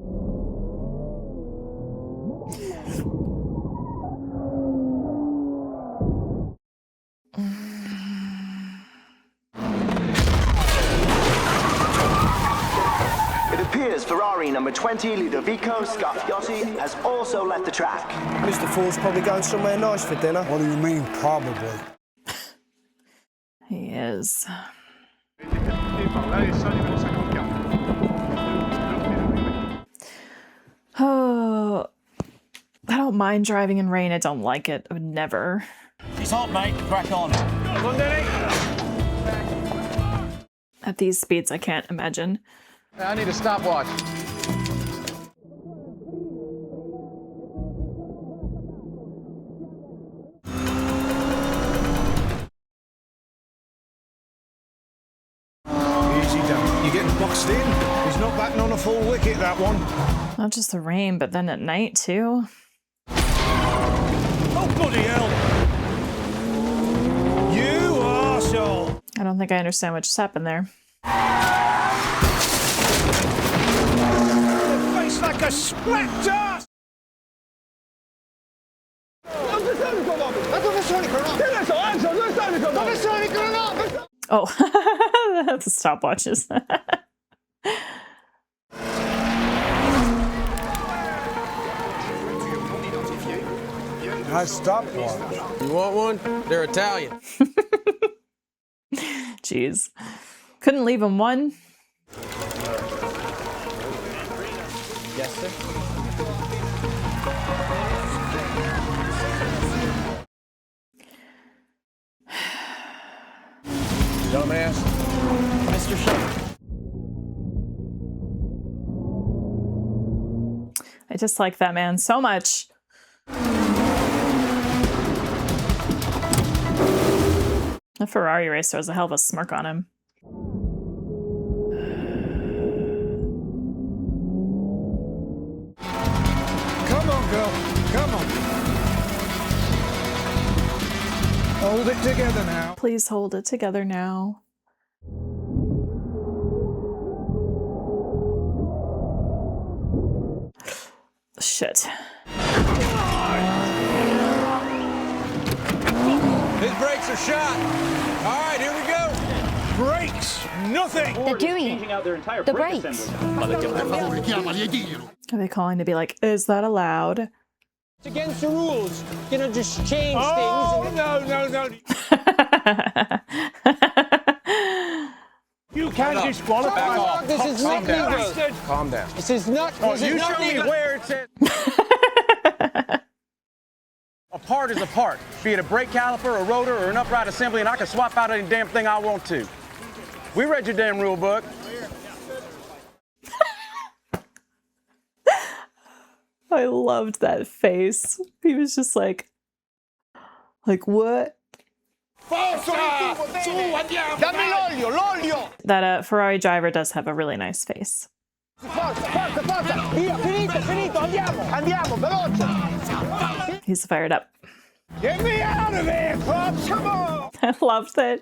It appears Ferrari number 20, Ludovico Scarfiotti, has also left the track. Mr. Ford's probably going somewhere nice for dinner. What do you mean, probably? He is. Oh, I don't mind driving in rain. I don't like it. I would never. He's hot, mate. Crack on. At these speeds, I can't imagine. I need a stopwatch. Easy down. You're getting boxed in. He's not batting on a full wicket, that one. Not just the rain, but then at night, too. Oh, bloody hell. You arsehole. I don't think I understand what just happened there. Face like a spectre! Oh, the stopwatches. Nice stopwatch. You want one? They're Italian. Jeez. Couldn't leave him one. Yes, sir. Dumbass. Mr. Shelby. I dislike that man so much. The Ferrari racer has a hell of a smirk on him. Come on, girl. Come on. Hold it together now. Please hold it together now. Shit. His brakes are shot. All right, here we go. Brakes! Nothing! They're doing it. The brakes. Are they calling to be like, is that allowed? It's against the rules. You know, just change things. Oh, no. You can't disqualify. Back off. This is not legal. Calm down. This is not. This is not legal. Where it says. A part is a part, be it a brake caliper, a rotor, or an upright assembly, and I can swap out any damn thing I want to. We read your damn rule book. I loved that face. He was just like what? That Ferrari driver does have a really nice face. He's fired up. Get me out of here, Pops! Come on! I loved that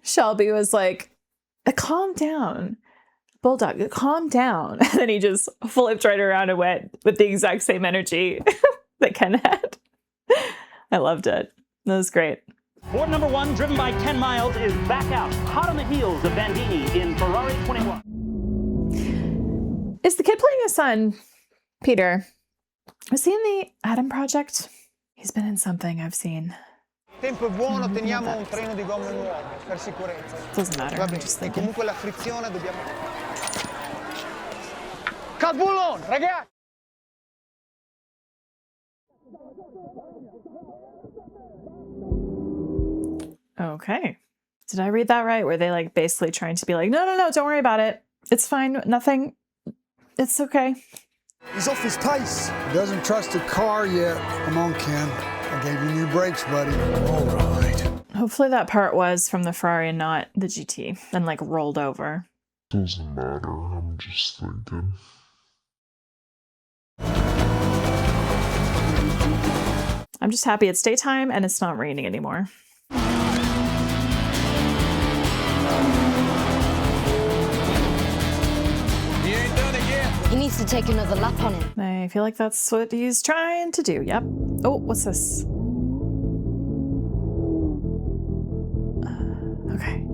Shelby was like, calm down. Bulldog, calm down. And then he just flipped right around and went with the exact same energy that Ken had. I loved it. That was great. Ford number 1, driven by 10 miles, is back out, hot on the heels of Bandini in Ferrari 21. Is the kid playing his son, Peter? Was he in the Adam Project? He's been in something I've seen. Tempo è buono, teniamo un treno di gomme nuove per sicurezza. Doesn't matter. I'm just thinking. Comunque la frizione dobbiamo. Calbulon, ragazzi! Okay. Did I read that right? Were they like basically trying to be like, no, don't worry about it. It's fine. Nothing. It's okay. He's off his pace. He doesn't trust a car yet. Come on, Ken. I gave you new brakes, buddy. All right. Hopefully that part was from the Ferrari and not the GT and like rolled over. Doesn't matter. I'm just thinking. I'm just happy it's daytime and it's not raining anymore. He needs to take another lap on him. I feel like that's what he's trying to do. Yep. Oh, what's this? Okay.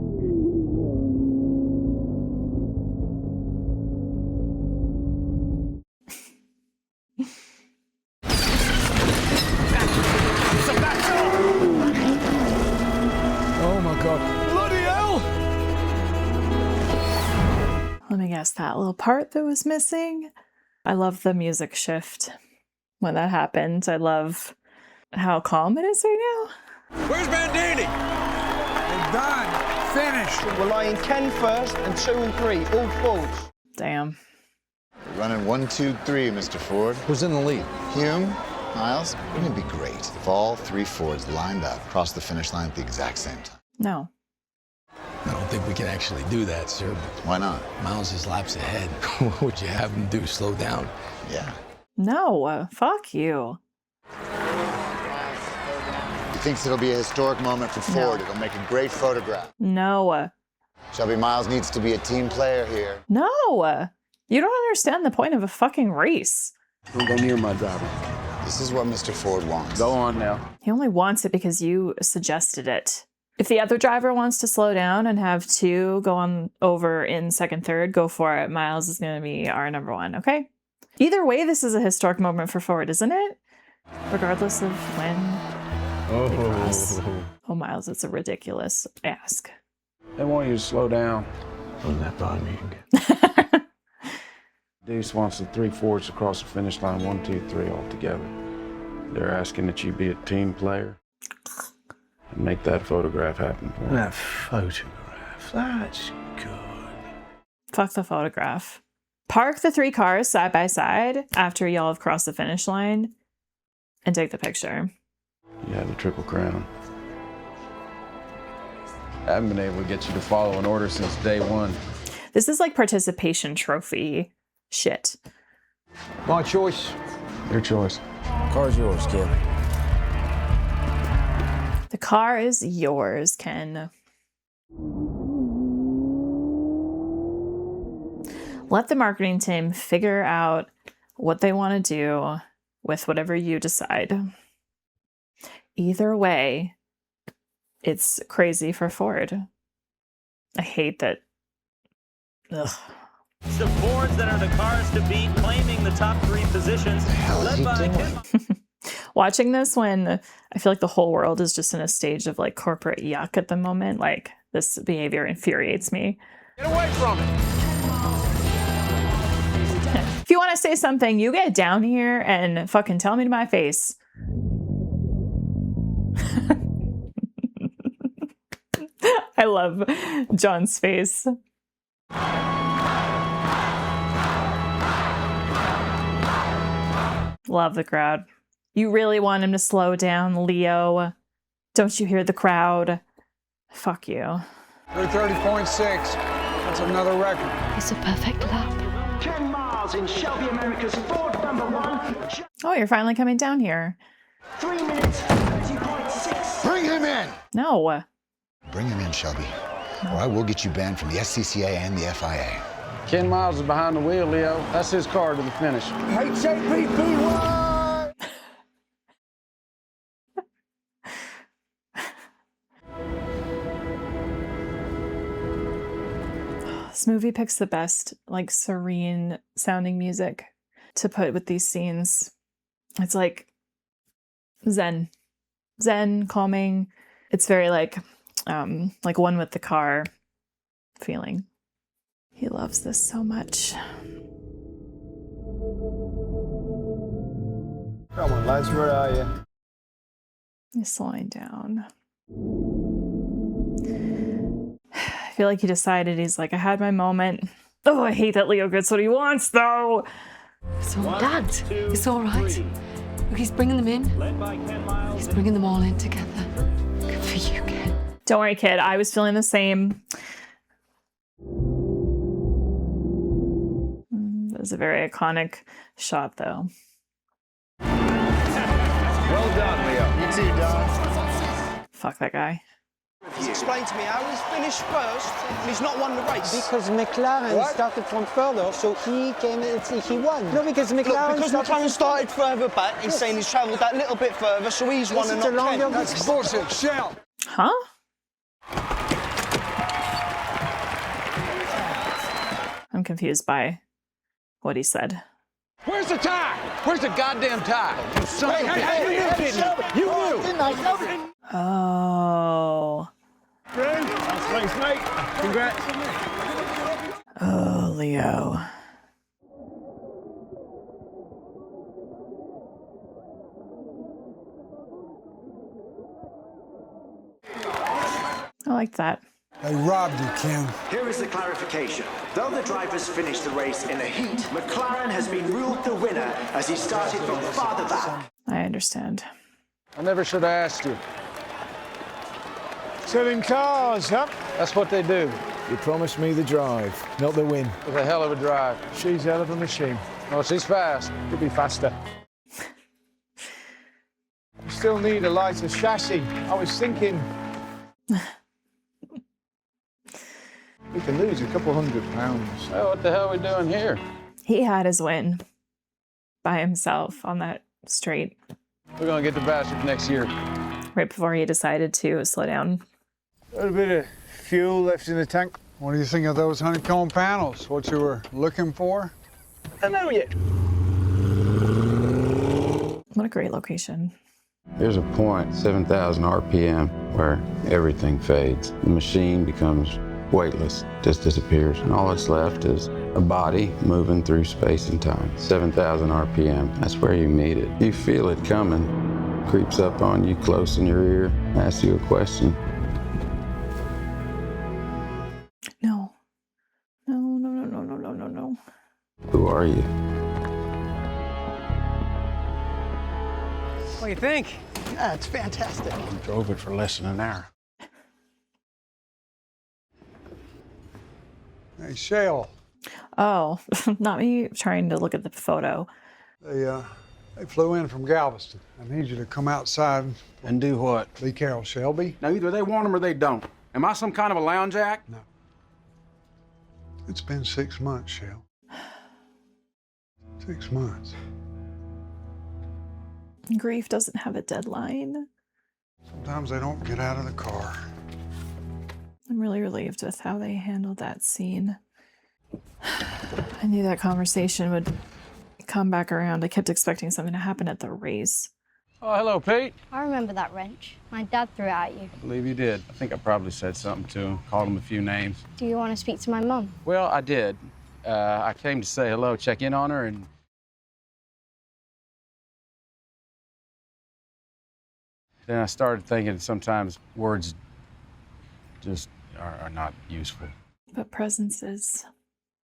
Oh my God. Bloody hell! Let me guess, that little part that was missing. I love the music shift when that happened. I love how calm it is right now. Where's Bandini? We're done. Finished. We're lying 10 first and 2 and 3, all falls. Damn. We're running 1, 2, 3, Mr. Ford. Who's in the lead? Hume, Miles. Wouldn't it be great if all 3 Fords lined up across the finish line at the exact same time? No. I don't think we can actually do that, sir. Why not? Miles is laps ahead. What would you have him do? Slow down? Yeah. No, fuck you. He thinks it'll be a historic moment for Ford. It'll make a great photograph. No. Shelby Miles needs to be a team player here. No. You don't understand the point of a fucking race. Don't go near my driver. This is what Mr. Ford wants. Go on now. He only wants it because you suggested it. If the other driver wants to slow down and have 2 go on over in second, third, go for it. Miles is going to be our number 1, okay? Either way, this is a historic moment for Ford, isn't it? regardless of when they cross. Oh, Miles, it's a ridiculous ask. They want you to slow down. Run that by me again. Deuce wants the 3/4 across the finish line, 1, 2, 3 all together. They're asking that you be a team player and make that photograph happen for them. That photograph, that's good. Fuck the photograph. Park the 3 cars side by side after y'all have crossed the finish line and take the picture. You have the Triple Crown. I haven't been able to get you to follow an order since day one. This is like participation trophy shit. My choice. Your choice. Car's yours, kid. The car is yours, Ken. Let the marketing team figure out what they want to do with whatever you decide. Either way, it's crazy for Ford. I hate that. Ugh. It's the Fords that are the cars to beat, claiming the top 3 positions. Led by Ken. Watching this when I feel like the whole world is just in a stage of like corporate yuck at the moment, like this behavior infuriates me. Get away from it. If you want to say something, you get down here and fucking tell me to my face. I love John's face. Love the crowd. You really want him to slow down, Leo? Don't you hear the crowd? Fuck you. 3:30.6. That's another record. It's a perfect lap. 10 miles in Shelby America's Ford #1. Oh, you're finally coming down here. 3 minutes, 30.6. Bring him in! No. Bring him in, Shelby, or I will get you banned from the SCCA and the FIA. Ken Miles is behind the wheel, Leo. That's his car to the finish. HAPP1! This movie picks the best, like, serene sounding music to put with these scenes. It's like zen, calming. It's very like one with the car feeling. He loves this so much. Come on, lads, where are you? He's slowing down. I feel like he decided, he's like, I had my moment. Oh, I hate that Leo gets what he wants, though. So, Dad, it's all right. Look, he's bringing them in. He's bringing them all in together. Good for you, kid. Don't worry, kid. I was feeling the same. That was a very iconic shot, though. Well done, Leo. You too, Don. Fuck that guy. He's explained to me how he's finished first and he's not won the race. Because McLaren started from further, so he came and he won. No, because McLaren McLaren started further back, he's saying he's travelled that little bit further, so he's won and not Ken. That's bullshit. Shout. Huh? I'm confused by what he said. Where's the tie? Where's the goddamn tie? You son of a bitch. You knew. Oh. Last place, mate. Congrats. Oh, Leo. I like that. They robbed you, Ken. Here is the clarification. Though the drivers finished the race in the heat, McLaren has been ruled the winner as he started from farther back. I understand. I never should have asked you. Selling cars, huh? That's what they do. You promised me the drive, not the win. It was a hell of a drive. She's a hell of a machine. Oh, she's fast. Could be faster. You still need a lighter chassis. I was thinking we can lose a couple £100. Oh, what the hell are we doing here? He had his win by himself on that straight. We're gonna get the bastard next year. Right before he decided to slow down. A little bit of fuel left in the tank. What do you think of those honeycomb panels? What you were looking for? I don't know yet. What a great location. There's a point, 7,000 RPM, where everything fades. The machine becomes weightless, just disappears, and all that's left is a body moving through space and time. 7,000 RPM, that's where you meet it. You feel it coming, creeps up on you close in your ear, asks you a question. No. No. Who are you? What do you think? Yeah, it's fantastic. We drove it for less than an hour. Hey, Shale. Oh, not me trying to look at the photo. They flew in from Galveston. I need you to come outside. And do what? Lee Carroll Shelby. Now, either they want them or they don't. Am I some kind of a lounge act? No. It's been 6 months, Shale. 6 months. Grief doesn't have a deadline. Sometimes they don't get out of the car. I'm really relieved with how they handled that scene. I knew that conversation would come back around. I kept expecting something to happen at the race. Oh, hello, Pete. I remember that wrench. My dad threw it at you. I believe you did. I think I probably said something to him, called him a few names. Do you want to speak to my mum? Well, I did. I came to say hello, check in on her, and then I started thinking sometimes words just are not useful. But presence is.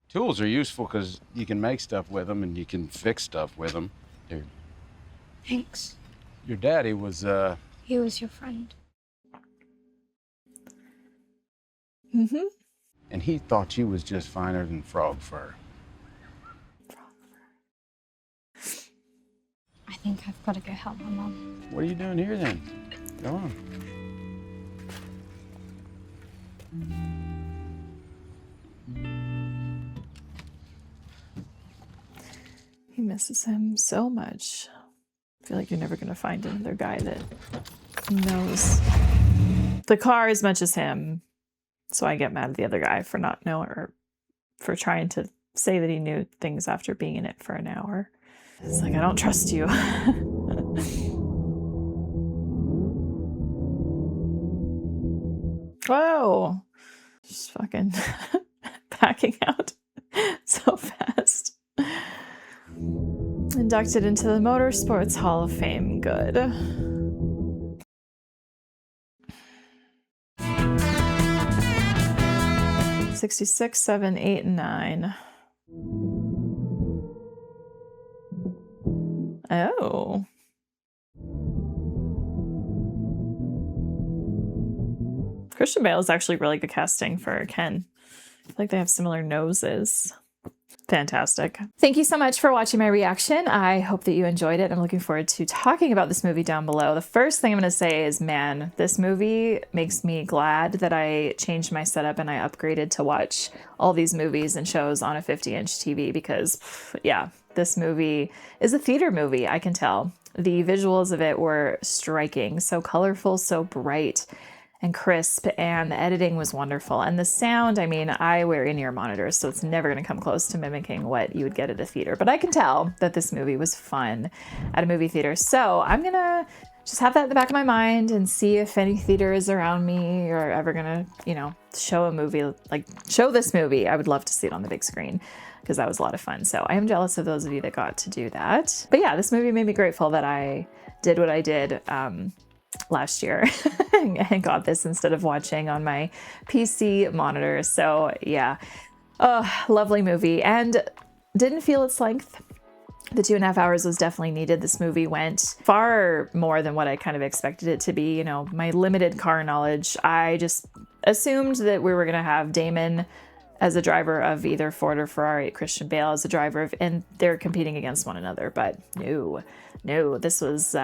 Tools are useful because you can make stuff with them and you can fix stuff with them. Thanks. Your daddy was, He was your friend. Mm-hmm. And he thought you was just finer than frog fur. I think I've got to go help my mum. What are you doing here then? Go on. He misses him so much. I feel like you're never going to find another guy that knows the car as much as him. So I get mad at the other guy for not knowing, or for trying to say that he knew things after being in it for an hour. It's like, I don't trust you. Whoa. Just fucking backing out so fast. Inducted into the Motorsports Hall of Fame. Good. '66, 7, 8, and 9. Oh. Christian Bale is actually really good casting for Ken. I feel like they have similar noses. Fantastic. Thank you so much for watching my reaction. I hope that you enjoyed it. I'm looking forward to talking about this movie down below. The first thing I'm going to say is, man, this movie makes me glad that I changed my setup and I upgraded to watch all these movies and shows on a 50-inch TV because, yeah, this movie is a theater movie, I can tell. The visuals of it were striking, so colorful, so bright and crisp, and the editing was wonderful. And the sound, I mean, I wear in-ear monitors, so it's never going to come close to mimicking what you would get at a theater. But I can tell that this movie was fun at a movie theater. So I'm going to just have that in the back of my mind and see if any theater is around me or ever going to, you know, show a movie, like show this movie. I would love to see it on the big screen because that was a lot of fun. So I am jealous of those of you that got to do that. But yeah, this movie made me grateful that I did what I did last year and got this instead of watching on my PC monitor. So yeah, lovely movie, and didn't feel its length. The 2.5 hours was definitely needed. This movie went far more than what I kind of expected it to be. You know, my limited car knowledge, I just assumed that we were going to have Damon as a driver of either Ford or Ferrari, Christian Bale as a driver of, and they're competing against one another. But no, this was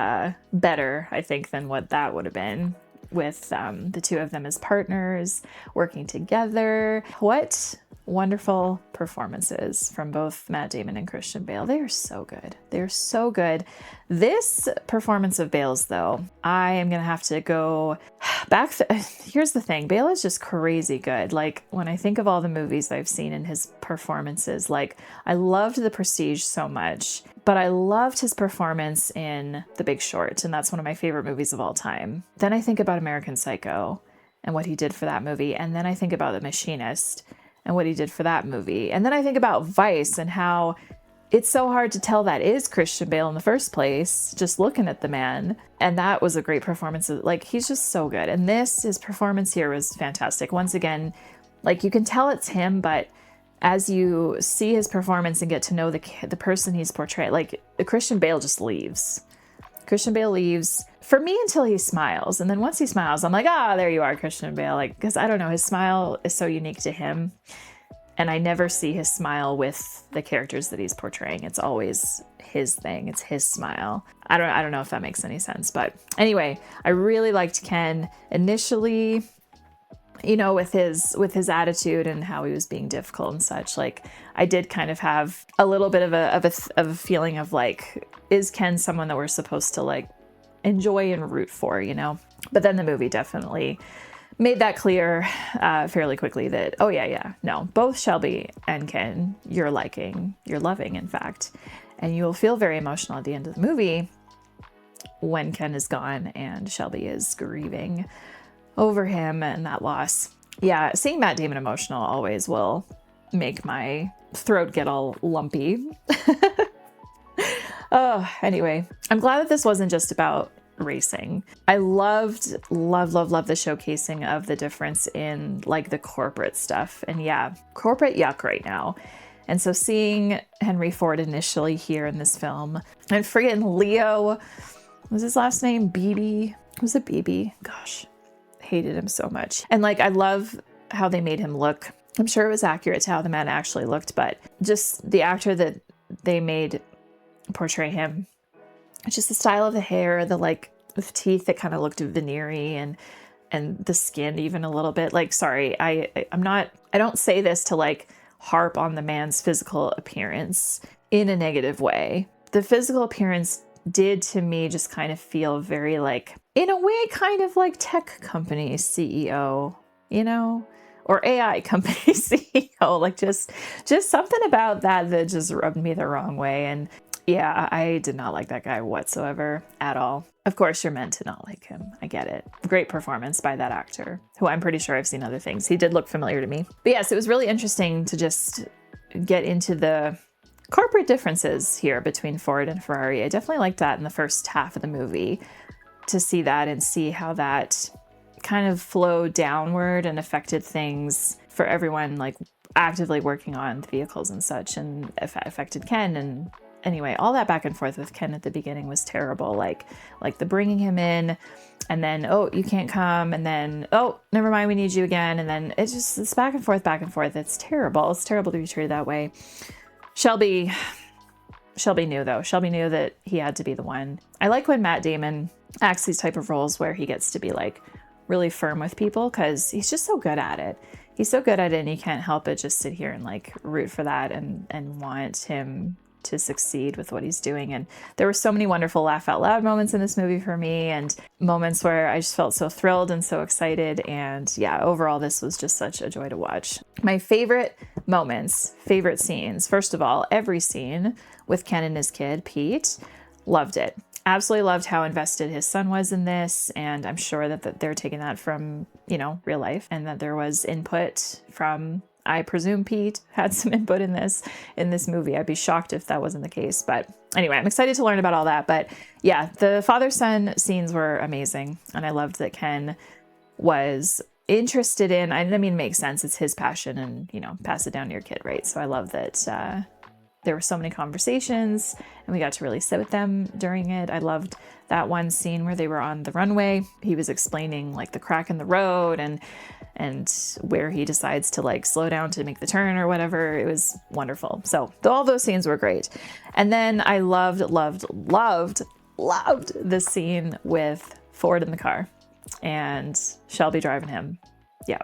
better, I think, than what that would have been with the two of them as partners working together. What wonderful performances from both Matt Damon and Christian Bale. They are so good. They're so good. This performance of Bale's, though, I am going to have to go back. Here's the thing. Bale is just crazy good. Like, when I think of all the movies I've seen in his performances, like, I loved The Prestige so much, but I loved his performance in The Big Short, and that's one of my favorite movies of all time. Then I think about American Psycho and what he did for that movie, and then I think about The Machinist and what he did for that movie, and then I think about Vice and how it's so hard to tell that is Christian Bale in the first place, just looking at the man. And that was a great performance. Like, he's just so good. And his performance here was fantastic. Once again, like, you can tell it's him, but as you see his performance and get to know the person he's portraying, like, Christian Bale just leaves. Christian Bale leaves for me until he smiles. And then once he smiles, I'm like, there you are, Christian Bale. Like, because I don't know, his smile is so unique to him. And I never see his smile with the characters that he's portraying. It's always his thing. It's his smile. I don't know if that makes any sense. But anyway, I really liked Ken initially, you know, with his attitude and how he was being difficult and such. Like, I did kind of have a little bit of a feeling of like, is Ken someone that we're supposed to like enjoy and root for, you know? But then the movie definitely made that clear fairly quickly that, no, both Shelby and Ken you're loving, in fact. And you will feel very emotional at the end of the movie when Ken is gone and Shelby is grieving over him and that loss. Yeah, seeing Matt Damon emotional always will make my throat get all lumpy. Anyway, I'm glad that this wasn't just about racing. I love the showcasing of the difference in like the corporate stuff, and corporate yuck right now. And so seeing Henry Ford initially here in this film, and friggin' Leo, was his last name Beebe? Was it Beebe? Gosh, hated him so much. And like, I love how they made him look. I'm sure it was accurate to how the man actually looked, but just the actor that they made portray him, just the style of the hair, the like with teeth that kind of looked veneery, and the skin even a little bit. Like, sorry, I don't say this to like harp on the man's physical appearance in a negative way. The physical appearance did to me just kind of feel very like, in a way, kind of like tech company CEO, you know, or AI company CEO. Like just something about that just rubbed me the wrong way. And yeah, I did not like that guy whatsoever at all. Of course, you're meant to not like him. I get it. Great performance by that actor, who I'm pretty sure I've seen other things. He did look familiar to me. But yes, it was really interesting to just get into the corporate differences here between Ford and Ferrari. I definitely liked that in the first half of the movie, to see that and see how that kind of flowed downward and affected things for everyone, like actively working on the vehicles and such, and affected Ken. And anyway, all that back and forth with Ken at the beginning was terrible. Like the bringing him in, and then, oh, you can't come, and then, oh, never mind, we need you again. And then it's back and forth. It's terrible. It's terrible to be treated that way. Shelby knew, though. Shelby knew that he had to be the one. I like when Matt Damon acts these type of roles where he gets to be like really firm with people, because he's just so good at it. He's so good at it, and you can't help but just sit here and like root for that and want him to succeed with what he's doing. And there were so many wonderful laugh out loud moments in this movie for me, and moments where I just felt so thrilled and so excited. And yeah, overall, this was just such a joy to watch. My favorite moments, favorite scenes, first of all, every scene with Ken and his kid, Pete. Loved it. Absolutely loved how invested his son was in this, and I'm sure that they're taking that from, you know, real life, and that there was input from, I presume Pete had some input in this movie. I'd be shocked if that wasn't the case. But anyway, I'm excited to learn about all that. But yeah, the father-son scenes were amazing, and I loved that Ken was interested in, I mean, it makes sense. It's his passion, and, you know, pass it down to your kid, right? So I love that there were so many conversations, and we got to really sit with them during it. I loved that one scene where they were on the runway. He was explaining like the crack in the road and where he decides to like slow down to make the turn or whatever. It was wonderful. So all those scenes were great. And then I loved the scene with Ford in the car and Shelby driving him. Yeah.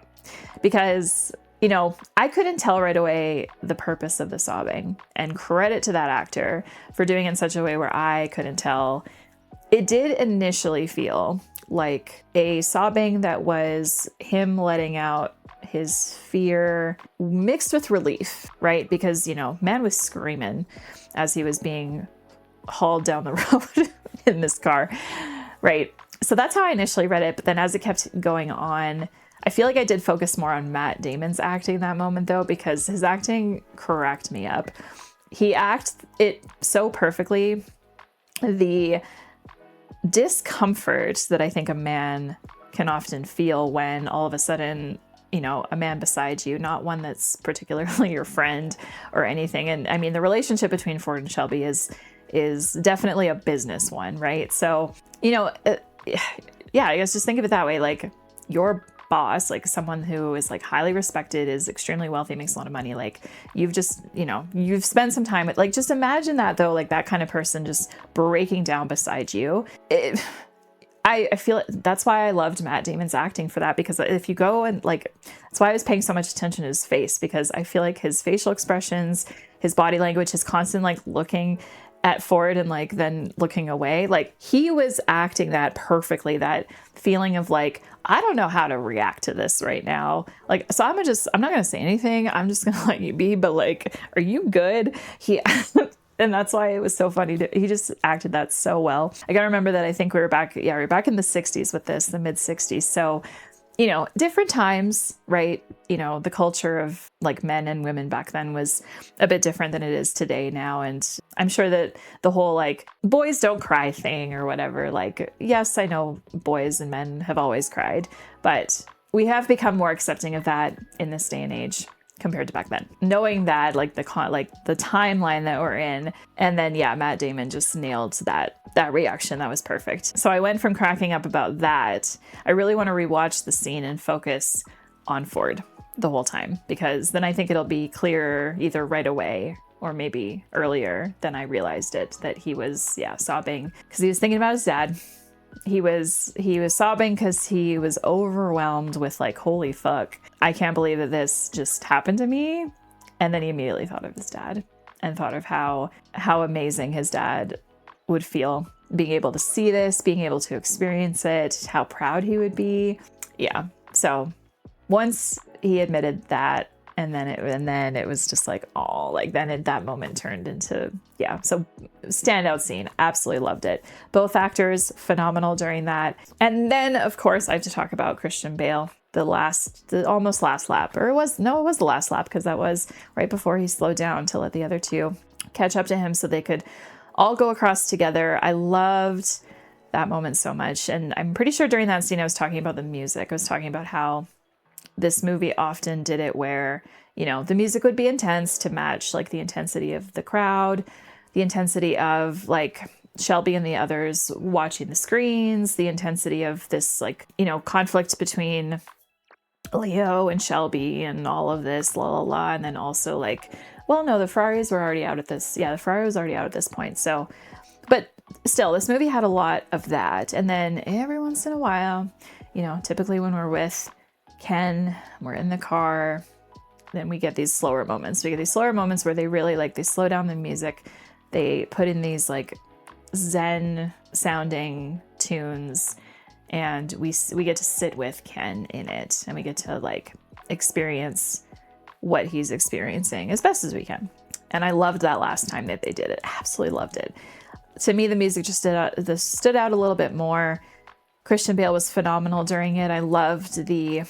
Because, you know, I couldn't tell right away the purpose of the sobbing, and credit to that actor for doing it in such a way where I couldn't tell. It did initially feel like a sobbing that was him letting out his fear mixed with relief, right? Because, you know, man was screaming as he was being hauled down the road in this car, right? So that's how I initially read it. But then as it kept going on, I feel like I did focus more on Matt Damon's acting that moment, though, because his acting cracked me up. He acts it so perfectly. The discomfort that I think a man can often feel when all of a sudden, you know, a man beside you, not one that's particularly your friend or anything. And I mean, the relationship between Ford and Shelby is definitely a business one, right? So, you know, yeah, I guess just think of it that way. Like, your boss, like someone who is like highly respected, is extremely wealthy, makes a lot of money. Like, you've just, you know, you've spent some time with, like, just imagine that though, like that kind of person just breaking down beside you. I feel that's why I loved Matt Damon's acting for that, because if you go and like, that's why I was paying so much attention to his face, because I feel like his facial expressions, his body language, his constant like looking at Ford and like then looking away, like he was acting that perfectly, that feeling of like, I don't know how to react to this right now. Like, so I'm not gonna say anything. I'm just gonna let you be, but like, are you good? And that's why it was so funny. He just acted that so well. I gotta remember that I think we were back in the 60s with this, the mid 60s. So, you know, different times, right? You know, the culture of like men and women back then was a bit different than it is today now. And I'm sure that the whole like boys don't cry thing or whatever, like, yes, I know boys and men have always cried, but we have become more accepting of that in this day and age compared to back then. Knowing that, like the timeline that we're in, and then yeah, Matt Damon just nailed that reaction. That was perfect. So I went from cracking up about that. I really want to rewatch the scene and focus on Ford the whole time, because then I think it'll be clearer either right away or maybe earlier than I realized it, that he was sobbing because he was thinking about his dad. He was sobbing because he was overwhelmed with like, holy fuck, I can't believe that this just happened to me. And then he immediately thought of his dad and thought of how amazing his dad would feel being able to see this, being able to experience it, how proud he would be. Yeah. So once he admitted that, and then it was just like, oh, like then that moment turned into, yeah. So standout scene, absolutely loved it. Both actors phenomenal during that. And then of course I have to talk about Christian Bale, the almost last lap, or it was the last lap, because that was right before he slowed down to let the other two catch up to him so they could all go across together. I loved that moment so much. And I'm pretty sure during that scene I was talking about the music. I was talking about how this movie often did it where, you know, the music would be intense to match like the intensity of the crowd, the intensity of like Shelby and the others watching the screens, the intensity of this like, you know, conflict between Leo and Shelby and all of this, la la la. And then also like, well, no, the Ferraris were already out at this. Yeah, the Ferrari was already out at this point. So, but still, this movie had a lot of that. And then every once in a while, you know, typically when we're with Ken, we're in the car, then we get these slower moments. We get these slower moments where they really like, they slow down the music. They put in these like Zen sounding tunes, and we get to sit with Ken in it, and we get to like experience what he's experiencing as best as we can. And I loved that last time that they did it. Absolutely loved it. To me, the music just stood out a little bit more. Christian Bale was phenomenal during it. I loved the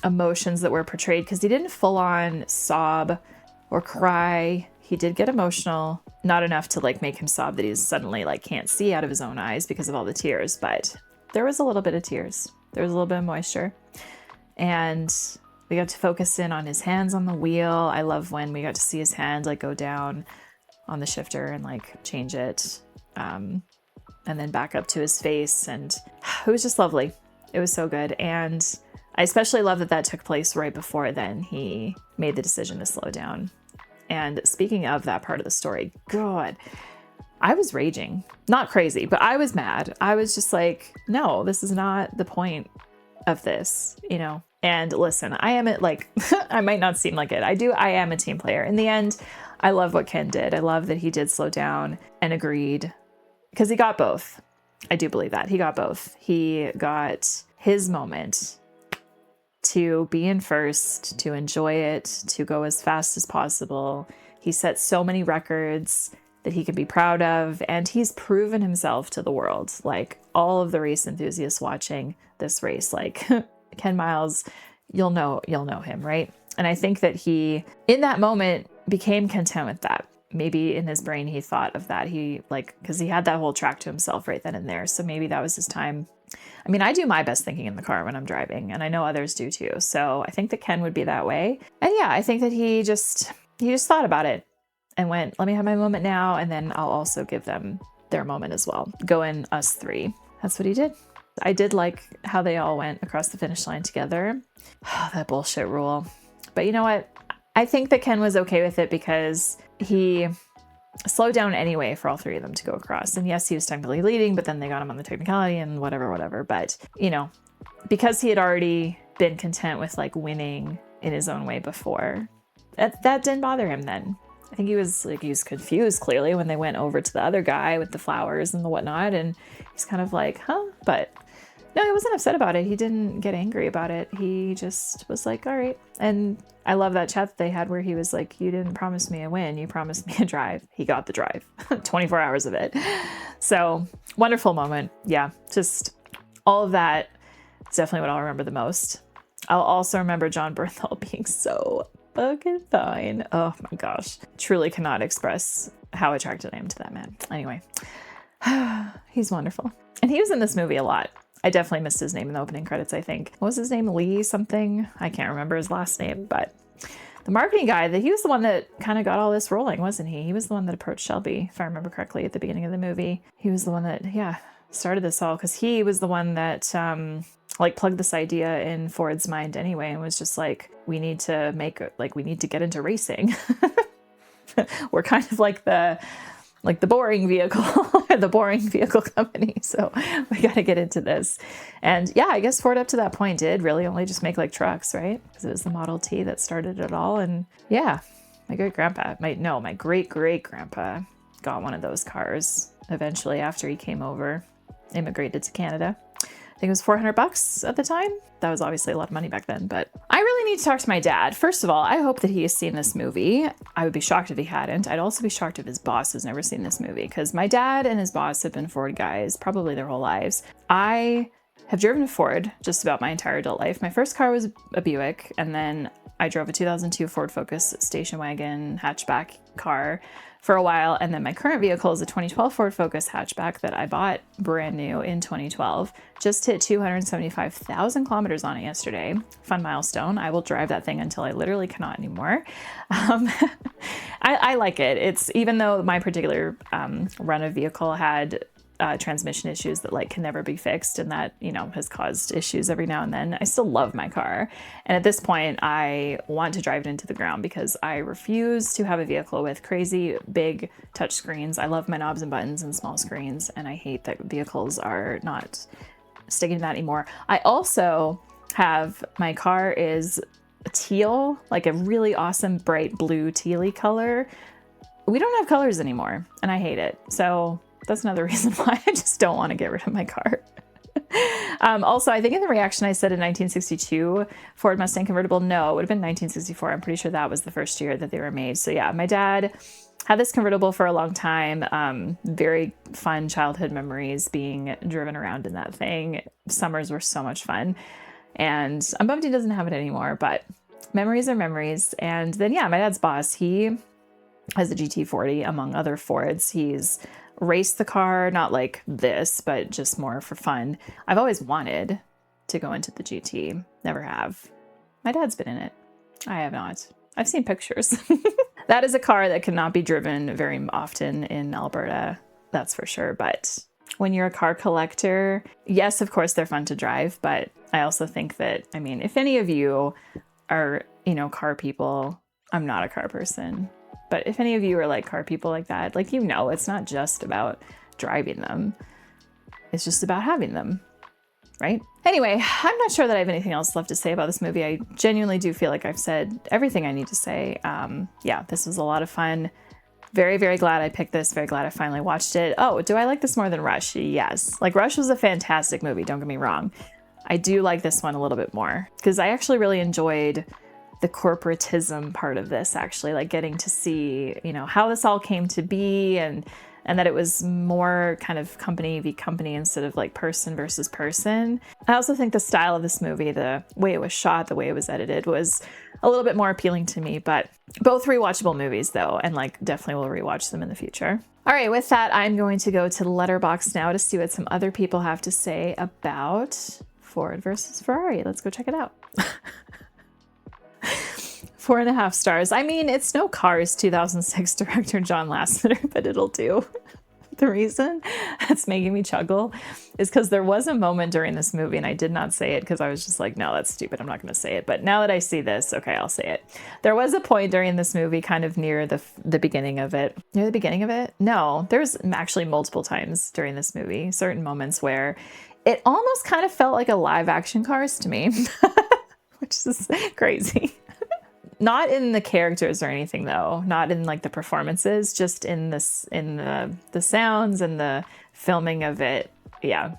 emotions that were portrayed, because he didn't full on sob or cry. He did get emotional, not enough to like make him sob that he's suddenly like can't see out of his own eyes because of all the tears, but there was a little bit of tears. There was a little bit of moisture, and we got to focus in on his hands on the wheel. I love when we got to see his hand like go down on the shifter and like change it, and then back up to his face, and it was just lovely. It was so good. And I especially love that took place right before then he made the decision to slow down. And speaking of that part of the story, God, I was raging. Not crazy, but I was mad. I was just like, no, this is not the point of this, you know. And listen, I am like, I might not seem like it. I am a team player. In the end, I love what Ken did. I love that he did slow down and agreed, because he got both. I do believe that. He got both. He got his moment to be in first, to enjoy it, to go as fast as possible. He set so many records that he can be proud of, and he's proven himself to the world. Like, all of the race enthusiasts watching this race, like Ken Miles, you'll know him, right? And I think that he, in that moment, became content with that. Maybe in his brain he thought of that. He, like, because he had that whole track to himself right then and there. So maybe that was his time. I mean, I do my best thinking in the car when I'm driving, and I know others do too. So I think that Ken would be that way. And yeah, I think that he just thought about it and went, let me have my moment now, and then I'll also give them their moment as well. Go in us three. That's what he did. I did like how they all went across the finish line together. Oh, that bullshit rule. But you know what? I think that Ken was okay with it because he slowed down anyway for all three of them to go across. And yes, he was technically leading, but then they got him on the technicality and whatever. But, you know, because he had already been content with like winning in his own way before, that didn't bother him then. I think he was confused clearly when they went over to the other guy with the flowers and the whatnot. And he's kind of like, huh? But no, he wasn't upset about it. He didn't get angry about it. He just was like, all right. And I love that chat that they had where he was like, you didn't promise me a win. You promised me a drive. He got the drive, 24 hours of it. So wonderful moment. Yeah. Just all of that is definitely what I'll remember the most. I'll also remember John Bernthal being so fucking fine. Oh my gosh. Truly cannot express how attracted I am to that man. Anyway, he's wonderful. And he was in this movie a lot. I definitely missed his name in the opening credits, I think. What was his name? Lee something? I can't remember his last name, but the marketing guy, he was the one that kind of got all this rolling, wasn't he? He was the one that approached Shelby, if I remember correctly, at the beginning of the movie. He was the one that, started this all, because he was the one that plugged this idea in Ford's mind anyway, and was just like, we need to get into racing. We're kind of like the boring vehicle, the boring vehicle company. So we got to get into this. And yeah, I guess Ford up to that point did really only just make like trucks, right? Because it was the Model T that started it all. And yeah, my great-great-grandpa got one of those cars eventually after he came over, immigrated to Canada. I think it was $400 at the time. That was obviously a lot of money back then, but I really need to talk to my dad. First of all, I hope that he has seen this movie. I would be shocked if he hadn't. I'd also be shocked if his boss has never seen this movie, because my dad and his boss have been Ford guys probably their whole lives. I have driven a Ford just about my entire adult life. My first car was a Buick, and then I drove a 2002 Ford Focus station wagon hatchback car for a while, and then my current vehicle is a 2012 Ford Focus hatchback that I bought brand new in 2012. Just hit 275,000 kilometers on it yesterday. Fun milestone. I will drive that thing until I literally cannot anymore. I like it. It's, even though my particular run of vehicle had transmission issues that can never be fixed, and that, has caused issues every now and then, I still love my car. And at this point, I want to drive it into the ground, because I refuse to have a vehicle with crazy big touch screens. I love my knobs and buttons and small screens, and I hate that vehicles are not sticking to that anymore. I also have, my car is teal, like a really awesome bright blue tealy color. We don't have colors anymore, and I hate it. So that's another reason why I just don't want to get rid of my car. Also, I think in the reaction I said in 1962 Ford Mustang convertible. No, it would have been 1964. I'm pretty sure that was the first year that they were made. So yeah, my dad had this convertible for a long time. Very fun childhood memories being driven around in that thing. Summers were so much fun. And I'm bummed he doesn't have it anymore, but memories are memories. And then yeah, my dad's boss, he has the GT40 among other Fords. He's raced the car, not like this, but just more for fun. I've always wanted to go into the GT, never have. My dad's been in it. I have not. I've seen pictures. That is a car that cannot be driven very often in Alberta, that's for sure. But when you're a car collector, yes, of course, they're fun to drive. But I also think that, if any of you are, car people, I'm not a car person. But if any of you are car people like that, it's not just about driving them. It's just about having them. right? Anyway, I'm not sure that I have anything else left to say about this movie. I genuinely do feel like I've said everything I need to say. Yeah, this was a lot of fun. Very, very glad I picked this. Very glad I finally watched it. Oh, do I like this more than Rush? Yes. Like, Rush was a fantastic movie, don't get me wrong. I do like this one a little bit more because I actually really enjoyed the corporatism part of this, actually, like getting to see, you know, how this all came to be, and that it was more kind of company v company instead of like person versus person. I also think the style of this movie, the way it was shot, the way it was edited, was a little bit more appealing to me. But both rewatchable movies though, and like definitely will rewatch them in the future. All right, with that, I'm going to go to Letterboxd now to see what some other people have to say about Ford versus Ferrari. Let's go check it out. 4.5 stars. I mean, it's no Cars 2006 director John Lasseter, but it'll do. The reason that's making me chuckle is because there was a moment during this movie, and I did not say it because I was just like, no, that's stupid. I'm not going to say it. But now that I see this, okay, I'll say it. There was a point during this movie kind of near the beginning of it. Near the beginning of it? No, there's actually multiple times during this movie, certain moments where it almost kind of felt like a live action Cars to me, which is crazy. Not in the characters or anything though, not in like the performances, just in this, in the sounds and the filming of it. Yeah,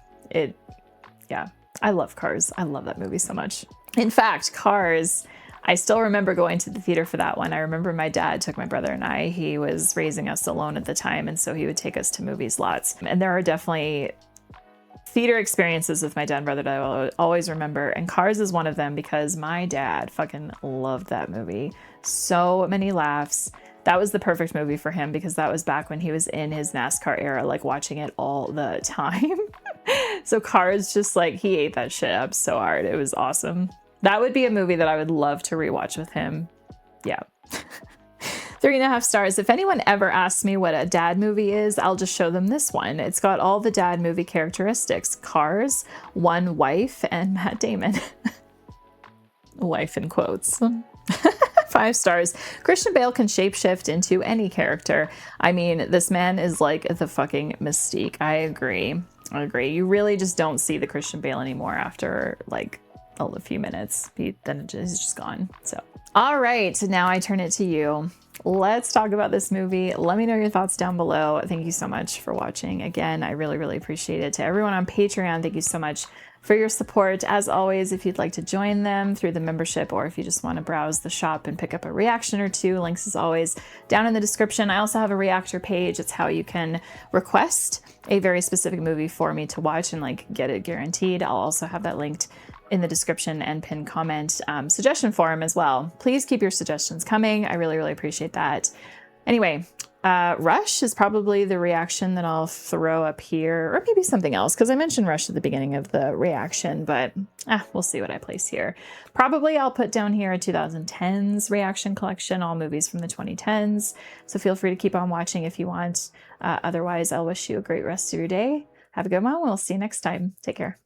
I love Cars. I love that movie so much. In fact, Cars, I still remember going to the theater for that one. I remember my dad took my brother and I. He was raising us alone at the time, and so he would take us to movies lots. And there are definitely theater experiences with my dad and brother that I will always remember, and Cars is one of them because my dad fucking loved that movie. So many laughs. That was the perfect movie for him because that was back when he was in his NASCAR era, like watching it all the time. So Cars, just like, he ate that shit up so hard. It was awesome. That would be a movie that I would love to rewatch with him. Yeah. 3.5 stars. If anyone ever asks me what a dad movie is, I'll just show them this one. It's got all the dad movie characteristics. Cars, one wife, and Matt Damon. Wife in quotes. 5 stars. Christian Bale can shapeshift into any character. I mean, this man is like the fucking Mystique. I agree. You really just don't see the Christian Bale anymore after like a few minutes. Then he's just gone. So, all right. Now I turn it to you. Let's talk about this movie. Let me know your thoughts down below. Thank you so much for watching. Again, I really, really appreciate it. To everyone on Patreon, thank you so much for your support. As always, if you'd like to join them through the membership, or if you just want to browse the shop and pick up a reaction or two, links as always down in the description. I also have a reactor page. It's how you can request a very specific movie for me to watch and like get it guaranteed. I'll also have that linked in the description and pinned comment suggestion forum as well. Please keep your suggestions coming. I really, really appreciate that. Anyway, Rush is probably the reaction that I'll throw up here, or maybe something else, because I mentioned Rush at the beginning of the reaction, but we'll see what I place here. Probably I'll put down here a 2010s reaction collection, all movies from the 2010s. So feel free to keep on watching if you want. Otherwise, I'll wish you a great rest of your day. Have a good one. We'll see you next time. Take care.